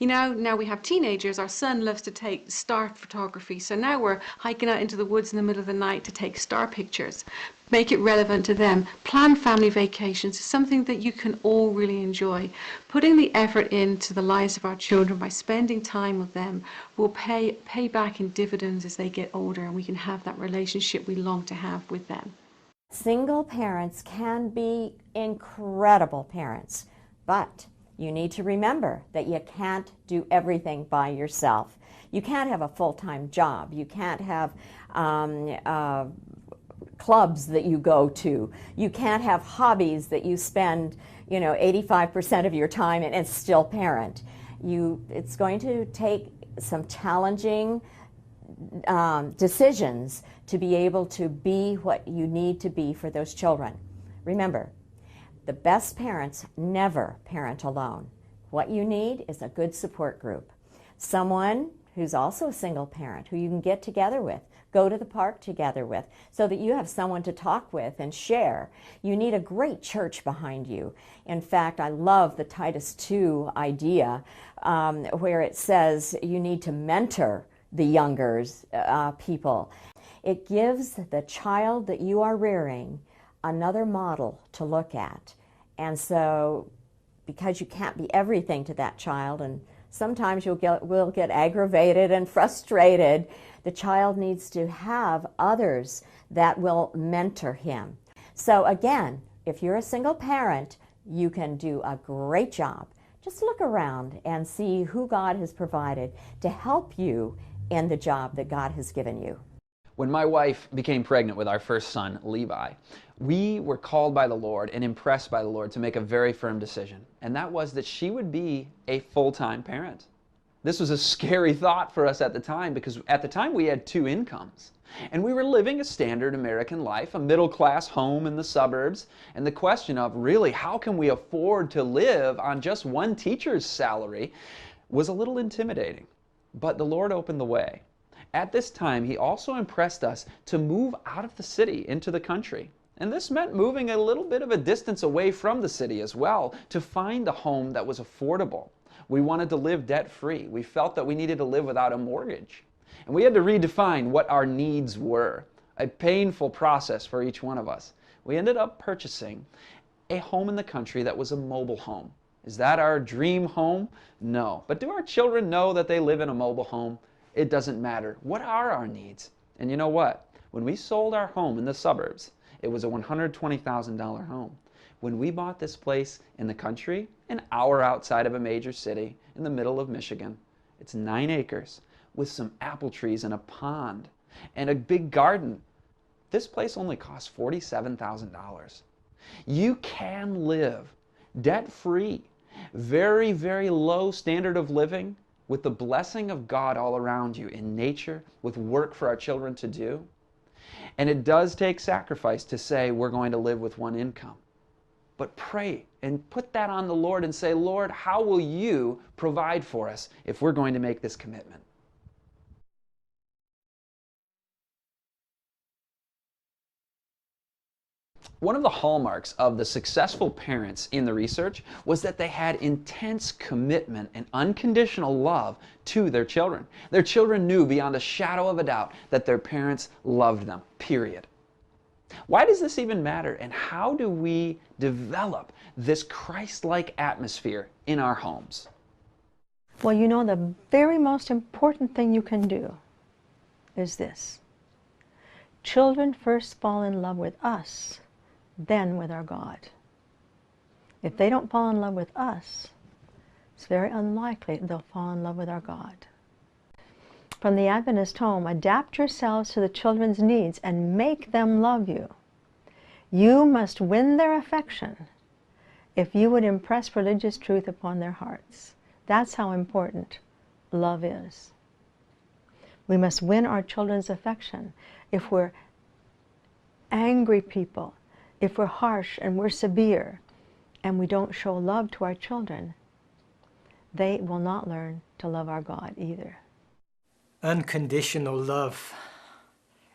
Now we have teenagers. Our son loves to take star photography, so now we're hiking out into the woods in the middle of the night to take star pictures. Make it relevant to them. Plan family vacations. It's something that you can all really enjoy. Putting the effort into the lives of our children by spending time with them will pay back in dividends as they get older, and we can have that relationship we long to have with them. Single parents can be incredible parents, but you need to remember that you can't do everything by yourself. You can't have a full-time job. You can't have clubs that you go to. You can't have hobbies that you spend 85% of your time in and still parent. It's going to take some challenging decisions to be able to be what you need to be for those children. Remember, the best parents never parent alone. What you need is a good support group. Someone who's also a single parent who you can get together with, go to the park together with, so that you have someone to talk with and share. You need a great church behind you. In fact, I love the Titus 2 idea where it says you need to mentor the younger people. It gives the child that you are rearing another model to look at. And so, because you can't be everything to that child, and sometimes will get aggravated and frustrated, the child needs to have others that will mentor him. So again, if you're a single parent, you can do a great job. Just look around and see who God has provided to help you in the job that God has given you. When my wife became pregnant with our first son, Levi, we were called by the Lord and impressed by the Lord to make a very firm decision, and that was that she would be a full-time parent. This was a scary thought for us at the time, because at the time we had two incomes, and we were living a standard American life, a middle-class home in the suburbs, and the question of really how can we afford to live on just one teacher's salary was a little intimidating. But the Lord opened the way. At this time, He also impressed us to move out of the city into the country. And this meant moving a little bit of a distance away from the city as well to find a home that was affordable. We wanted to live debt-free. We felt that we needed to live without a mortgage. And we had to redefine what our needs were, a painful process for each one of us. We ended up purchasing a home in the country that was a mobile home. Is that our dream home? No. But do our children know that they live in a mobile home? It doesn't matter. What are our needs? And you know what? When we sold our home in the suburbs, it was a $120,000 home. When we bought this place in the country, an hour outside of a major city, in the middle of Michigan, it's 9 acres with some apple trees and a pond and a big garden. This place only cost $47,000. You can live debt-free, very, very low standard of living, with the blessing of God all around you in nature, with work for our children to do. And it does take sacrifice to say we're going to live with one income. But pray and put that on the Lord and say, Lord, how will you provide for us if we're going to make this commitment? One of the hallmarks of the successful parents in the research was that they had intense commitment and unconditional love to their children. Their children knew beyond a shadow of a doubt that their parents loved them, period. Why does this even matter, and how do we develop this Christ-like atmosphere in our homes? Well, the very most important thing you can do is this. Children first fall in love with us, then with our God. If they don't fall in love with us, it's very unlikely they'll fall in love with our God. From the Adventist home, adapt yourselves to the children's needs and make them love you. You must win their affection if you would impress religious truth upon their hearts. That's how important love is. We must win our children's affection. If we're angry people, if we're harsh and we're severe, and we don't show love to our children, they will not learn to love our God either. Unconditional love.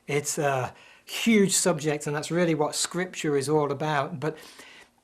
It's a huge subject, and that's really what Scripture is all about. But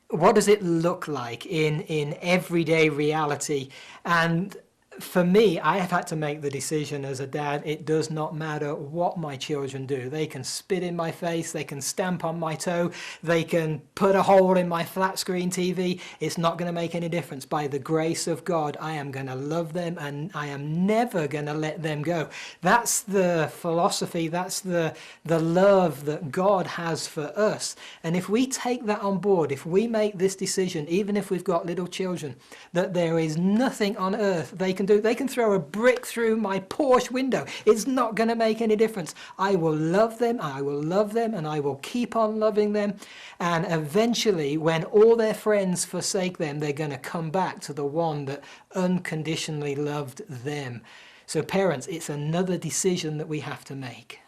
what does it look like in everyday reality? And for me, I have had to make the decision as a dad, it does not matter what my children do. They can spit in my face, they can stamp on my toe, they can put a hole in my flat screen TV. It's not going to make any difference. By the grace of God, I am going to love them, and I am never going to let them go. That's the philosophy, that's the love that God has for us. And if we take that on board, if we make this decision, even if we've got little children, that there is nothing on earth they can do. They can throw a brick through my Porsche window. It's not going to make any difference. I will love them, I will love them, and I will keep on loving them. And eventually, when all their friends forsake them, they're going to come back to the one that unconditionally loved them. So parents, it's another decision that we have to make.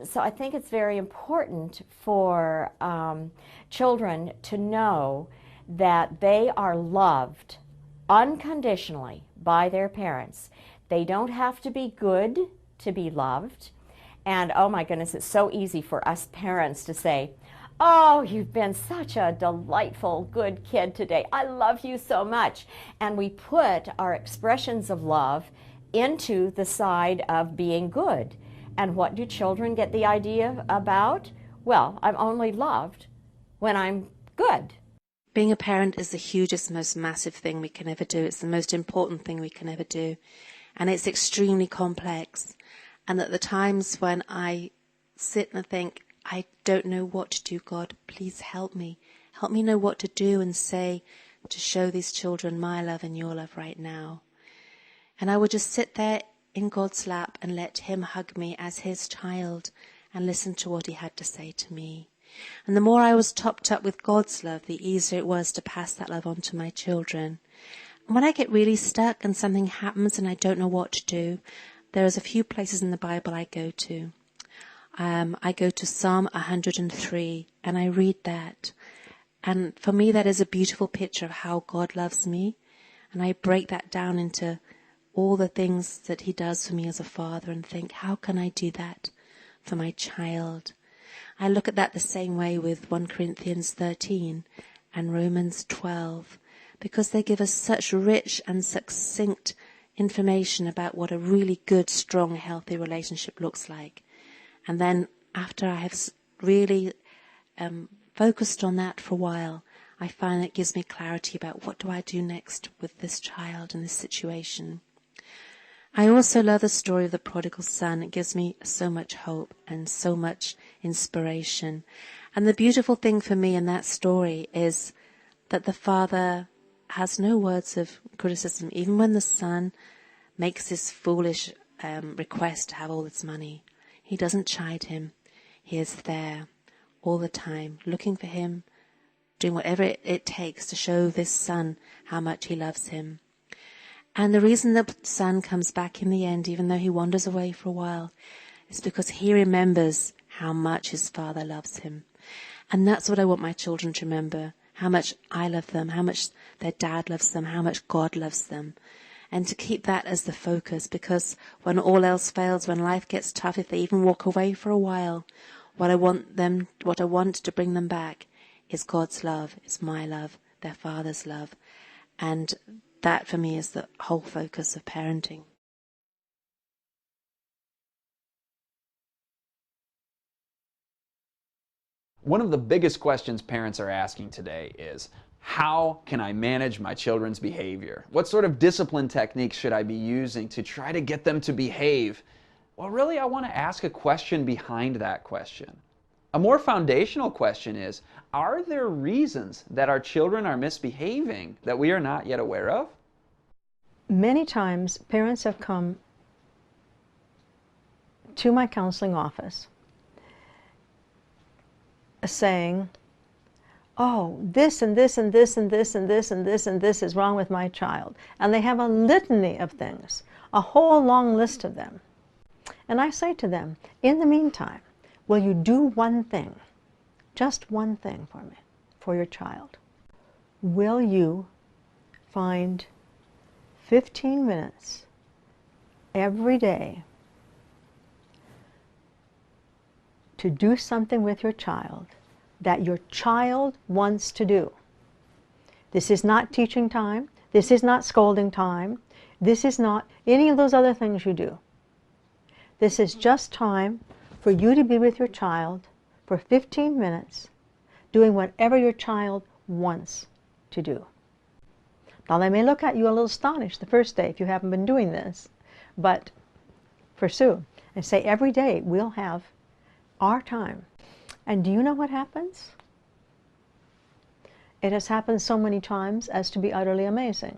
So I think it's very important for children to know that they are loved unconditionally by their parents. They don't have to be good to be loved. And oh my goodness, it's so easy for us parents to say, oh, you've been such a delightful, good kid today. I love you so much. And we put our expressions of love into the side of being good. And what do children get the idea about? Well, I'm only loved when I'm good. Being a parent is the hugest, most massive thing we can ever do. It's the most important thing we can ever do. And it's extremely complex. And at the times when I sit and think, I don't know what to do, God, please help me. Help me know what to do and say to show these children my love and your love right now. And I would just sit there in God's lap and let him hug me as his child and listen to what he had to say to me. And the more I was topped up with God's love, the easier it was to pass that love on to my children. And when I get really stuck and something happens and I don't know what to do, there's a few places in the Bible I go to. I go to Psalm 103 and I read that. And for me, that is a beautiful picture of how God loves me. And I break that down into all the things that he does for me as a father and think, how can I do that for my child? I look at that the same way with 1 Corinthians 13 and Romans 12, because they give us such rich and succinct information about what a really good, strong, healthy relationship looks like. And then after I have really focused on that for a while, I find it gives me clarity about what do I do next with this child in this situation. I also love the story of the prodigal son. It gives me so much hope and so much inspiration. And the beautiful thing for me in that story is that the father has no words of criticism. Even when the son makes this foolish request to have all this money, he doesn't chide him. He is there all the time, looking for him, doing whatever it takes to show this son how much he loves him. And the reason the son comes back in the end, even though he wanders away for a while, is because he remembers how much his father loves him. And that's what I want my children to remember, how much I love them, how much their dad loves them, how much God loves them. And to keep that as the focus, because when all else fails, when life gets tough, if they even walk away for a while, what I want to bring them back is God's love, is my love, their father's love. And that for me is the whole focus of parenting. One of the biggest questions parents are asking today is, how can I manage my children's behavior? What sort of discipline techniques should I be using to try to get them to behave? Well, really, I want to ask a question behind that question. A more foundational question is, are there reasons that our children are misbehaving that we are not yet aware of? Many times, parents have come to my counseling office saying, oh, this and this and this and this and this and this and this is wrong with my child. And they have a litany of things, a whole long list of them. And I say to them, in the meantime, will you do one thing, just one thing for me, for your child? Will you find 15 minutes every day to do something with your child that your child wants to do? This is not teaching time. This is not scolding time. This is not any of those other things you do. This is just time for you to be with your child for 15 minutes, doing whatever your child wants to do. Now, they may look at you a little astonished the first day if you haven't been doing this, but pursue and say, every day we'll have our time. And do you know what happens? It has happened so many times as to be utterly amazing.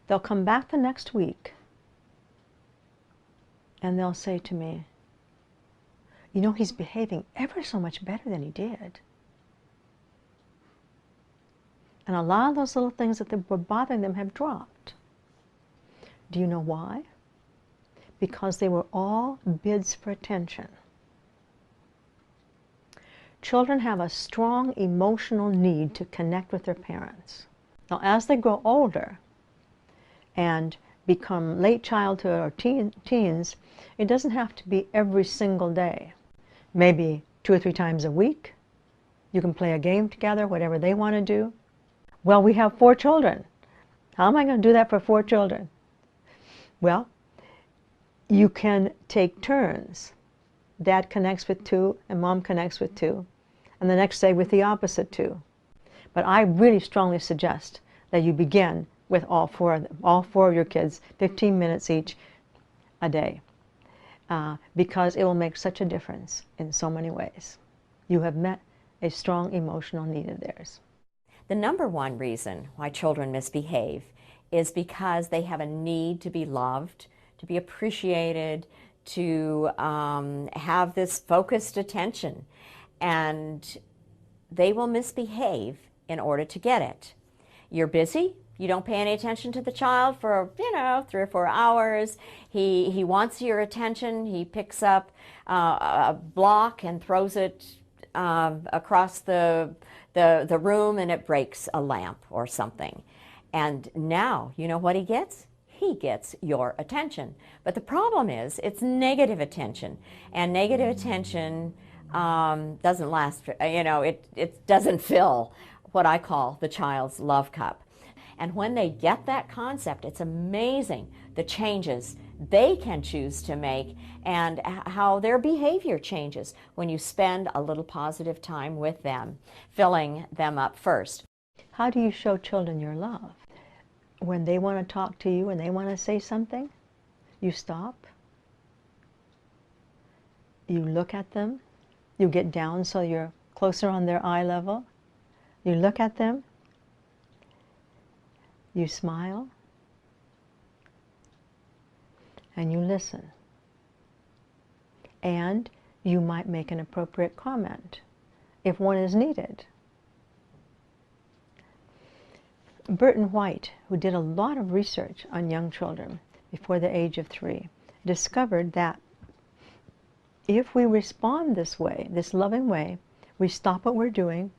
They'll come back the next week and they'll say to me, you know, he's behaving ever so much better than he did. And a lot of those little things that were bothering them have dropped. Do you know why? Because they were all bids for attention. Children have a strong emotional need to connect with their parents. Now, as they grow older and become late childhood or teens, it doesn't have to be every single day. Maybe 2 or 3 times a week. You can play a game together, whatever they want to do. Well, we have 4 children. How am I going to do that for 4 children? Well, you can take turns. Dad connects with 2 and Mom connects with 2, and the next day with the opposite 2. But I really strongly suggest that you begin with all 4 of them, all 4 of your kids, 15 minutes each a day, because it will make such a difference in so many ways. You have met a strong emotional need of theirs. The number one reason why children misbehave is because they have a need to be loved, to be appreciated, to have this focused attention, and they will misbehave in order to get it. You're busy, you don't pay any attention to the child for, 3 or 4 hours. He wants your attention. He picks up a block and throws it across the room, and it breaks a lamp or something. And now, you know what he gets? He gets your attention. But the problem is, it's negative attention. And negative attention doesn't last, it doesn't fill what I call the child's love cup. And when they get that concept, it's amazing the changes they can choose to make and how their behavior changes when you spend a little positive time with them, filling them up first. How do you show children your love? When they want to talk to you and they want to say something, you stop, you look at them, you get down so you're closer on their eye level, you look at them, you smile, and you listen. And you might make an appropriate comment if one is needed. Burton White, who did a lot of research on young children before the age of 3, discovered that if we respond this way, this loving way, we stop what we're doing,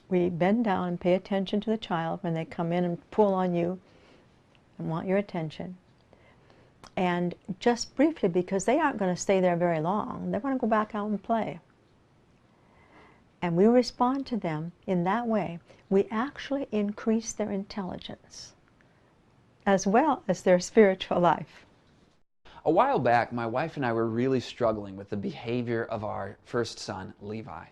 we bend down and pay attention to the child when they come in and pull on you and want your attention. And just briefly, because they aren't going to stay there very long, they want to go back out and play. And we respond to them in that way, we actually increase their intelligence as well as their spiritual life. A while back, my wife and I were really struggling with the behavior of our first son, Levi.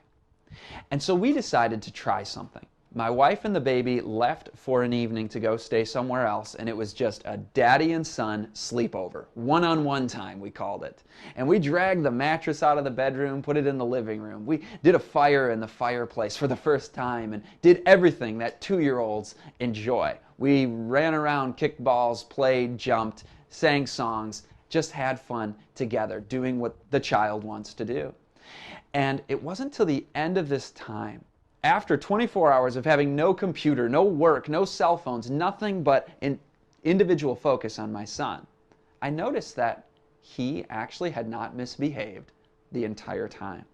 And so we decided to try something. My wife and the baby left for an evening to go stay somewhere else, and it was just a daddy and son sleepover. One-on-one time, we called it. And we dragged the mattress out of the bedroom, put it in the living room. We did a fire in the fireplace for the first time and did everything that 2-year-olds enjoy. We ran around, kicked balls, played, jumped, sang songs, just had fun together, doing what the child wants to do. And it wasn't till the end of this time, after 24 hours of having no computer, no work, no cell phones, nothing but an individual focus on my son, I noticed that he actually had not misbehaved the entire time.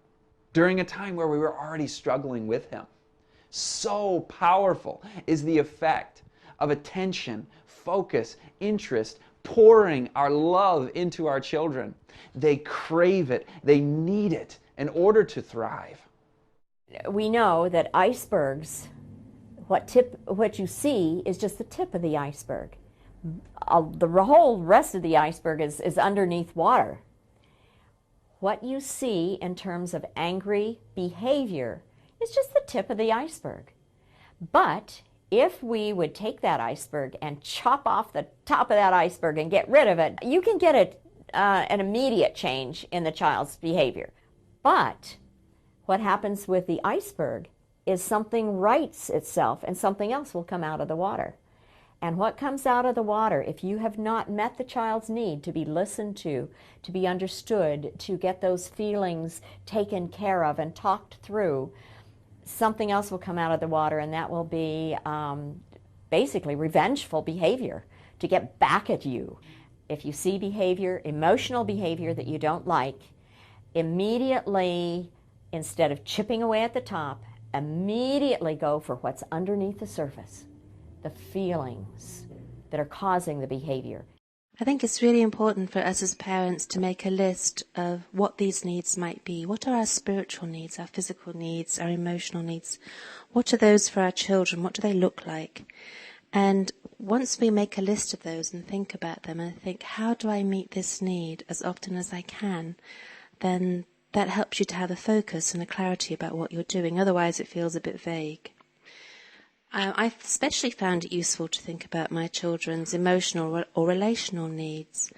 During a time where we were already struggling with him. So powerful is the effect of attention, focus, interest, pouring our love into our children. They crave it. They need it in order to thrive. We know that icebergs, what you see is just the tip of the iceberg. The whole rest of the iceberg is underneath water. What you see in terms of angry behavior is just the tip of the iceberg. But if we would take that iceberg and chop off the top of that iceberg and get rid of it, you can get an immediate change in the child's behavior. But what happens with the iceberg is something rights itself and something else will come out of the water. And what comes out of the water, if you have not met the child's need to be listened to be understood, to get those feelings taken care of and talked through, something else will come out of the water, and that will be basically revengeful behavior to get back at you. If you see behavior, emotional behavior that you don't like, immediately, instead of chipping away at the top, immediately go for what's underneath the surface, the feelings that are causing the behavior. I think it's really important for us as parents to make a list of what these needs might be. What are our spiritual needs, our physical needs, our emotional needs? What are those for our children? What do they look like? And once we make a list of those and think about them and think, how do I meet this need as often as I can, then that helps you to have a focus and a clarity about what you're doing. Otherwise it feels a bit vague. I've especially found it useful to think about my children's emotional or relational needs.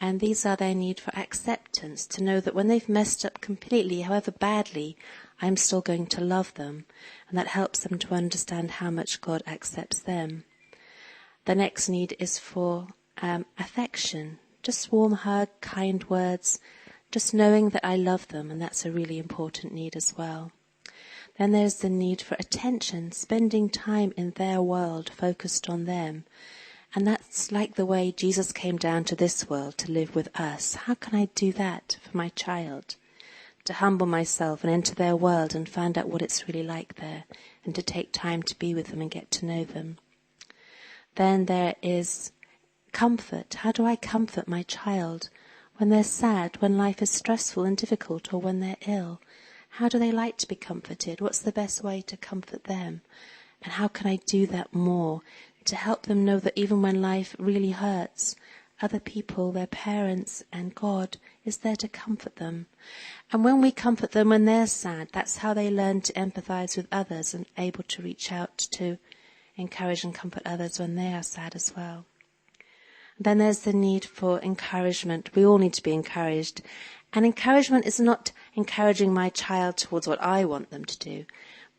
And these are their need for acceptance, to know that when they've messed up completely, however badly, I'm still going to love them. And that helps them to understand how much God accepts them. The next need is for affection. Just warm hug, kind words, just knowing that I love them, and that's a really important need as well. Then there's the need for attention, spending time in their world, focused on them. And that's like the way Jesus came down to this world to live with us. How can I do that for my child? To humble myself and enter their world and find out what it's really like there, and to take time to be with them and get to know them. Then there is comfort. How do I comfort my child when they're sad, when life is stressful and difficult, or when they're ill? How do they like to be comforted? What's the best way to comfort them? And how can I do that more to help them know that even when life really hurts, other people, their parents and God is there to comfort them. And when we comfort them when they're sad, that's how they learn to empathize with others and able to reach out to encourage and comfort others when they are sad as well. Then there's the need for encouragement. We all need to be encouraged. And encouragement is not encouraging my child towards what I want them to do,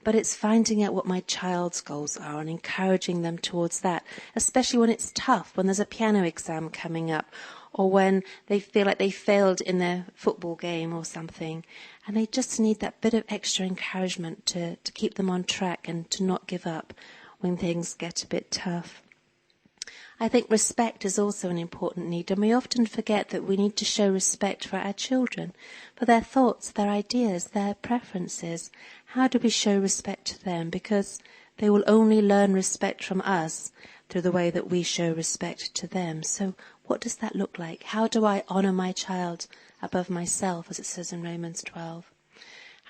but it's finding out what my child's goals are and encouraging them towards that, especially when it's tough, when there's a piano exam coming up, or when they feel like they failed in their football game or something, and they just need that bit of extra encouragement to keep them on track and to not give up when things get a bit tough. I think respect is also an important need, and we often forget that we need to show respect for our children, for their thoughts, their ideas, their preferences. How do we show respect to them? Because they will only learn respect from us through the way that we show respect to them. So what does that look like? How do I honor my child above myself, as it says in Romans 12?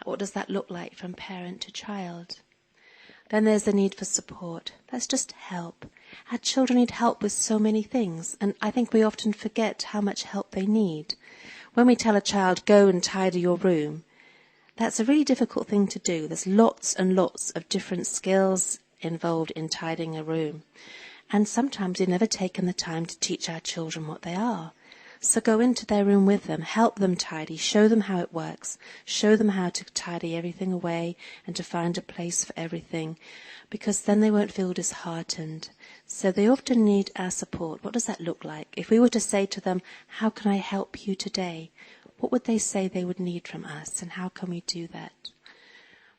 What does that look like from parent to child? Then there's the need for support. That's just help. Our children need help with so many things, and I think we often forget how much help they need. When we tell a child, go and tidy your room, that's a really difficult thing to do. There's lots and lots of different skills involved in tidying a room. And sometimes we've never taken the time to teach our children what they are. So go into their room with them, help them tidy, show them how it works, show them how to tidy everything away and to find a place for everything, because then they won't feel disheartened. So they often need our support. What does that look like? If we were to say to them, how can I help you today? what would they say they would need from us, and how can we do that?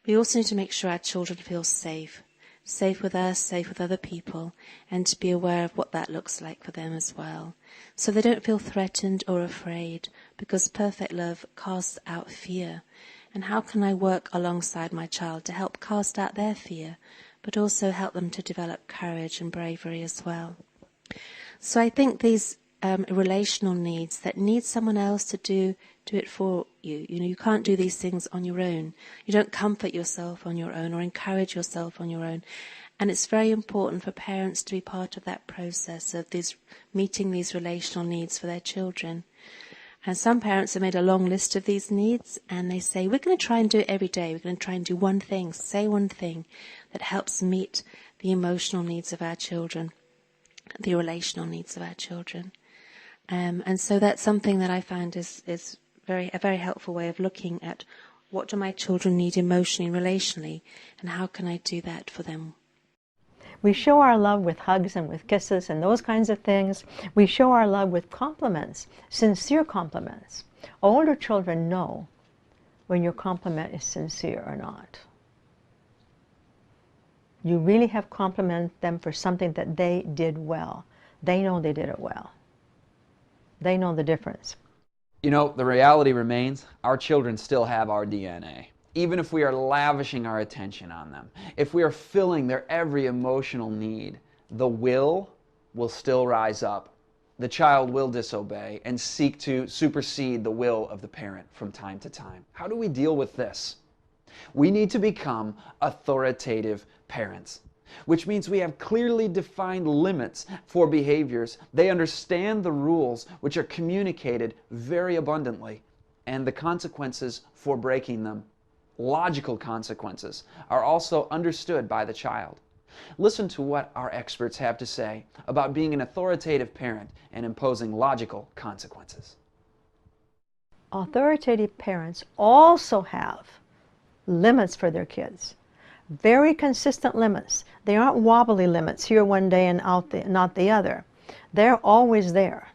We also need to make sure our children feel safe. Safe with us, safe with other people, and to be aware of what that looks like for them as well. So they don't feel threatened or afraid, because perfect love casts out fear. And how can I work alongside my child to help cast out their fear, but also help them to develop courage and bravery as well? So I think these relational needs that need someone else to do it for you. You know, you can't do these things on your own. You don't comfort yourself on your own or encourage yourself on your own. And it's very important for parents to be part of that process of meeting these relational needs for their children. And some parents have made a long list of these needs, and they say, we're going to try and do it every day. We're going to try and do one thing, say one thing that helps meet the emotional needs of our children, the relational needs of our children. And so that's something that I find is a very helpful way of looking at what do my children need emotionally and relationally, and how can I do that for them. We show our love with hugs and with kisses and those kinds of things. We show our love with compliments, sincere compliments. Older children know when your compliment is sincere or not. You really have complimented them for something that they did well. They know they did it well. They know the difference. You know, the reality remains, our children still have our DNA. Even if we are lavishing our attention on them, if we are filling their every emotional need, the will still rise up. The child will disobey and seek to supersede the will of the parent from time to time. How do we deal with this? We need to become authoritative parents, which means we have clearly defined limits for behaviors. They understand the rules, which are communicated very abundantly, and the consequences for breaking them, logical consequences, are also understood by the child. Listen to what our experts have to say about being an authoritative parent and imposing logical consequences. Authoritative parents also have limits for their kids. Very consistent limits. They aren't wobbly limits, here one day and not the other. They're always there.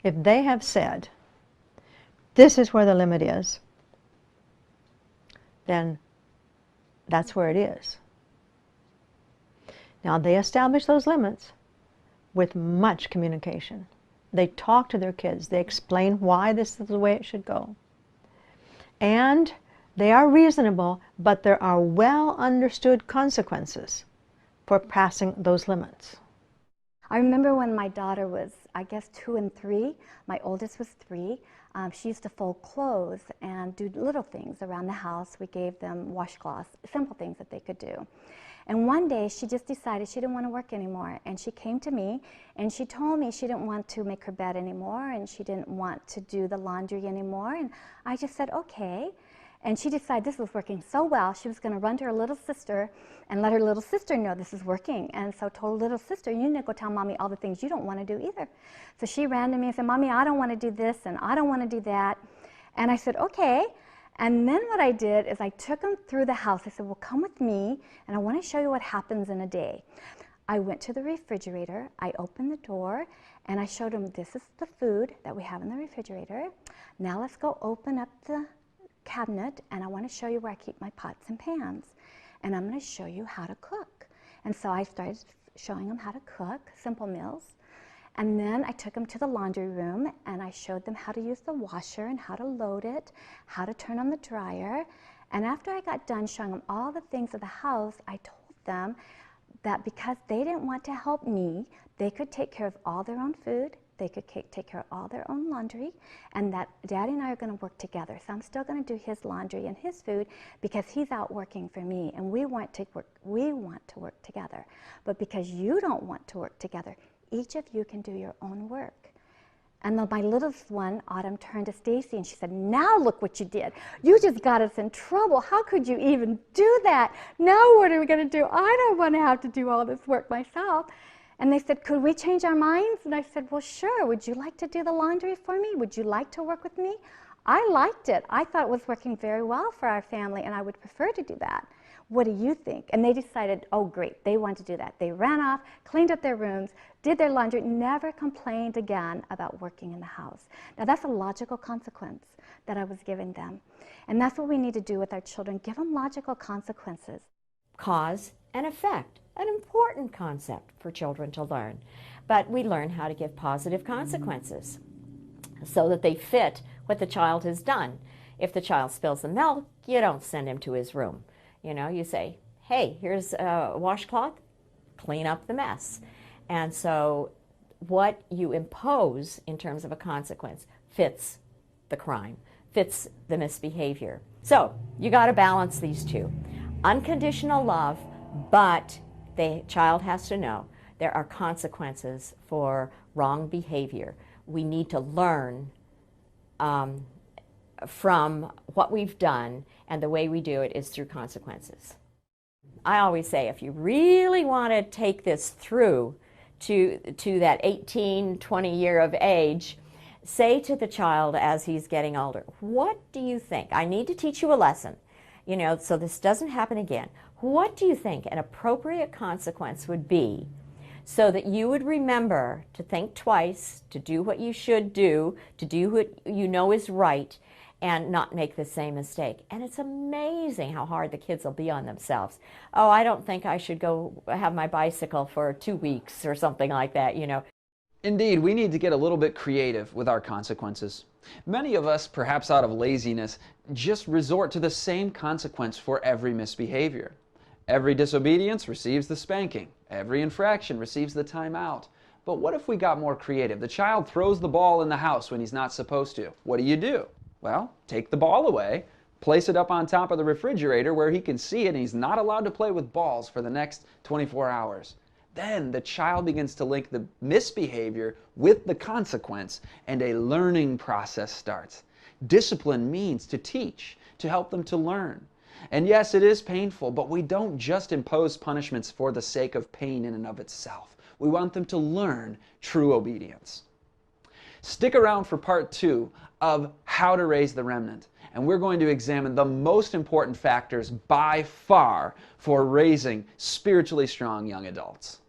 If they have said, this is where the limit is, then that's where it is. Now, they establish those limits with much communication. They talk to their kids. They explain why this is the way it should go. And they are reasonable, but there are well understood consequences for passing those limits. I remember when my daughter was, I guess, 2 and 3. My oldest was 3. She used to fold clothes and do little things around the house. We gave them washcloths, simple things that they could do. And one day she just decided she didn't want to work anymore. And she came to me and she told me she didn't want to make her bed anymore and she didn't want to do the laundry anymore. And I just said, okay. And she decided this was working so well, she was going to run to her little sister and let her little sister know this is working. And so told her little sister, you need to go tell Mommy all the things you don't want to do either. So she ran to me and said, Mommy, I don't want to do this and I don't want to do that. And I said, okay. And then what I did is I took them through the house. I said, well, come with me and I want to show you what happens in a day. I went to the refrigerator, I opened the door, and I showed them this is the food that we have in the refrigerator. Now let's go open up the cabinet and I want to show you where I keep my pots and pans. And I'm going to show you how to cook. And so I started showing them how to cook simple meals. And then I took them to the laundry room and I showed them how to use the washer and how to load it, how to turn on the dryer. And after I got done showing them all the things of the house, I told them that because they didn't want to help me, they could take care of all their own food, they could take care of all their own laundry, and that Daddy and I are going to work together. So I'm still going to do his laundry and his food because he's out working for me, and we want to work together. But because you don't want to work together, each of you can do your own work. And then my littlest one, Autumn, turned to Stacy and she said, now look what you did. You just got us in trouble. How could you even do that? Now what are we going to do? I don't want to have to do all this work myself. And they said, could we change our minds? And I said, well, sure. Would you like to do the laundry for me? Would you like to work with me? I liked it. I thought it was working very well for our family, and I would prefer to do that. What do you think? And they decided, oh, great, they want to do that. They ran off, cleaned up their rooms, did their laundry, never complained again about working in the house. Now, that's a logical consequence. that I was giving them. And that's what we need to do with our children. Give them logical consequences. Cause and effect, an important concept for children to learn. But we learn how to give positive consequences so that they fit what the child has done. If the child spills the milk, you don't send him to his room. You know, you say, hey, here's a washcloth, clean up the mess. And so what you impose in terms of a consequence fits the crime, fits the misbehavior. So you got to balance these two. Unconditional love, but the child has to know there are consequences for wrong behavior. We need to learn from what we've done, and the way we do it is through consequences. I always say, if you really want to take this through to that 18, 20 year of age, say to the child as he's getting older, what do you think? I need to teach you a lesson, you know, so this doesn't happen again. What do you think an appropriate consequence would be so that you would remember to think twice, to do what you should do, to do what you know is right, and not make the same mistake? And it's amazing how hard the kids will be on themselves. Oh, I don't think I should go have my bicycle for 2 weeks or something like that, you know. Indeed, we need to get a little bit creative with our consequences. Many of us, perhaps out of laziness, just resort to the same consequence for every misbehavior. Every disobedience receives the spanking. Every infraction receives the timeout. But what if we got more creative? The child throws the ball in the house when he's not supposed to. What do? Well, take the ball away, place it up on top of the refrigerator where he can see it, and he's not allowed to play with balls for the next 24 hours. Then the child begins to link the misbehavior with the consequence, and a learning process starts. Discipline means to teach, to help them to learn. And yes, it is painful, but we don't just impose punishments for the sake of pain in and of itself. We want them to learn true obedience. Stick around for part 2 of How to Raise the Remnant, and we're going to examine the most important factors by far for raising spiritually strong young adults.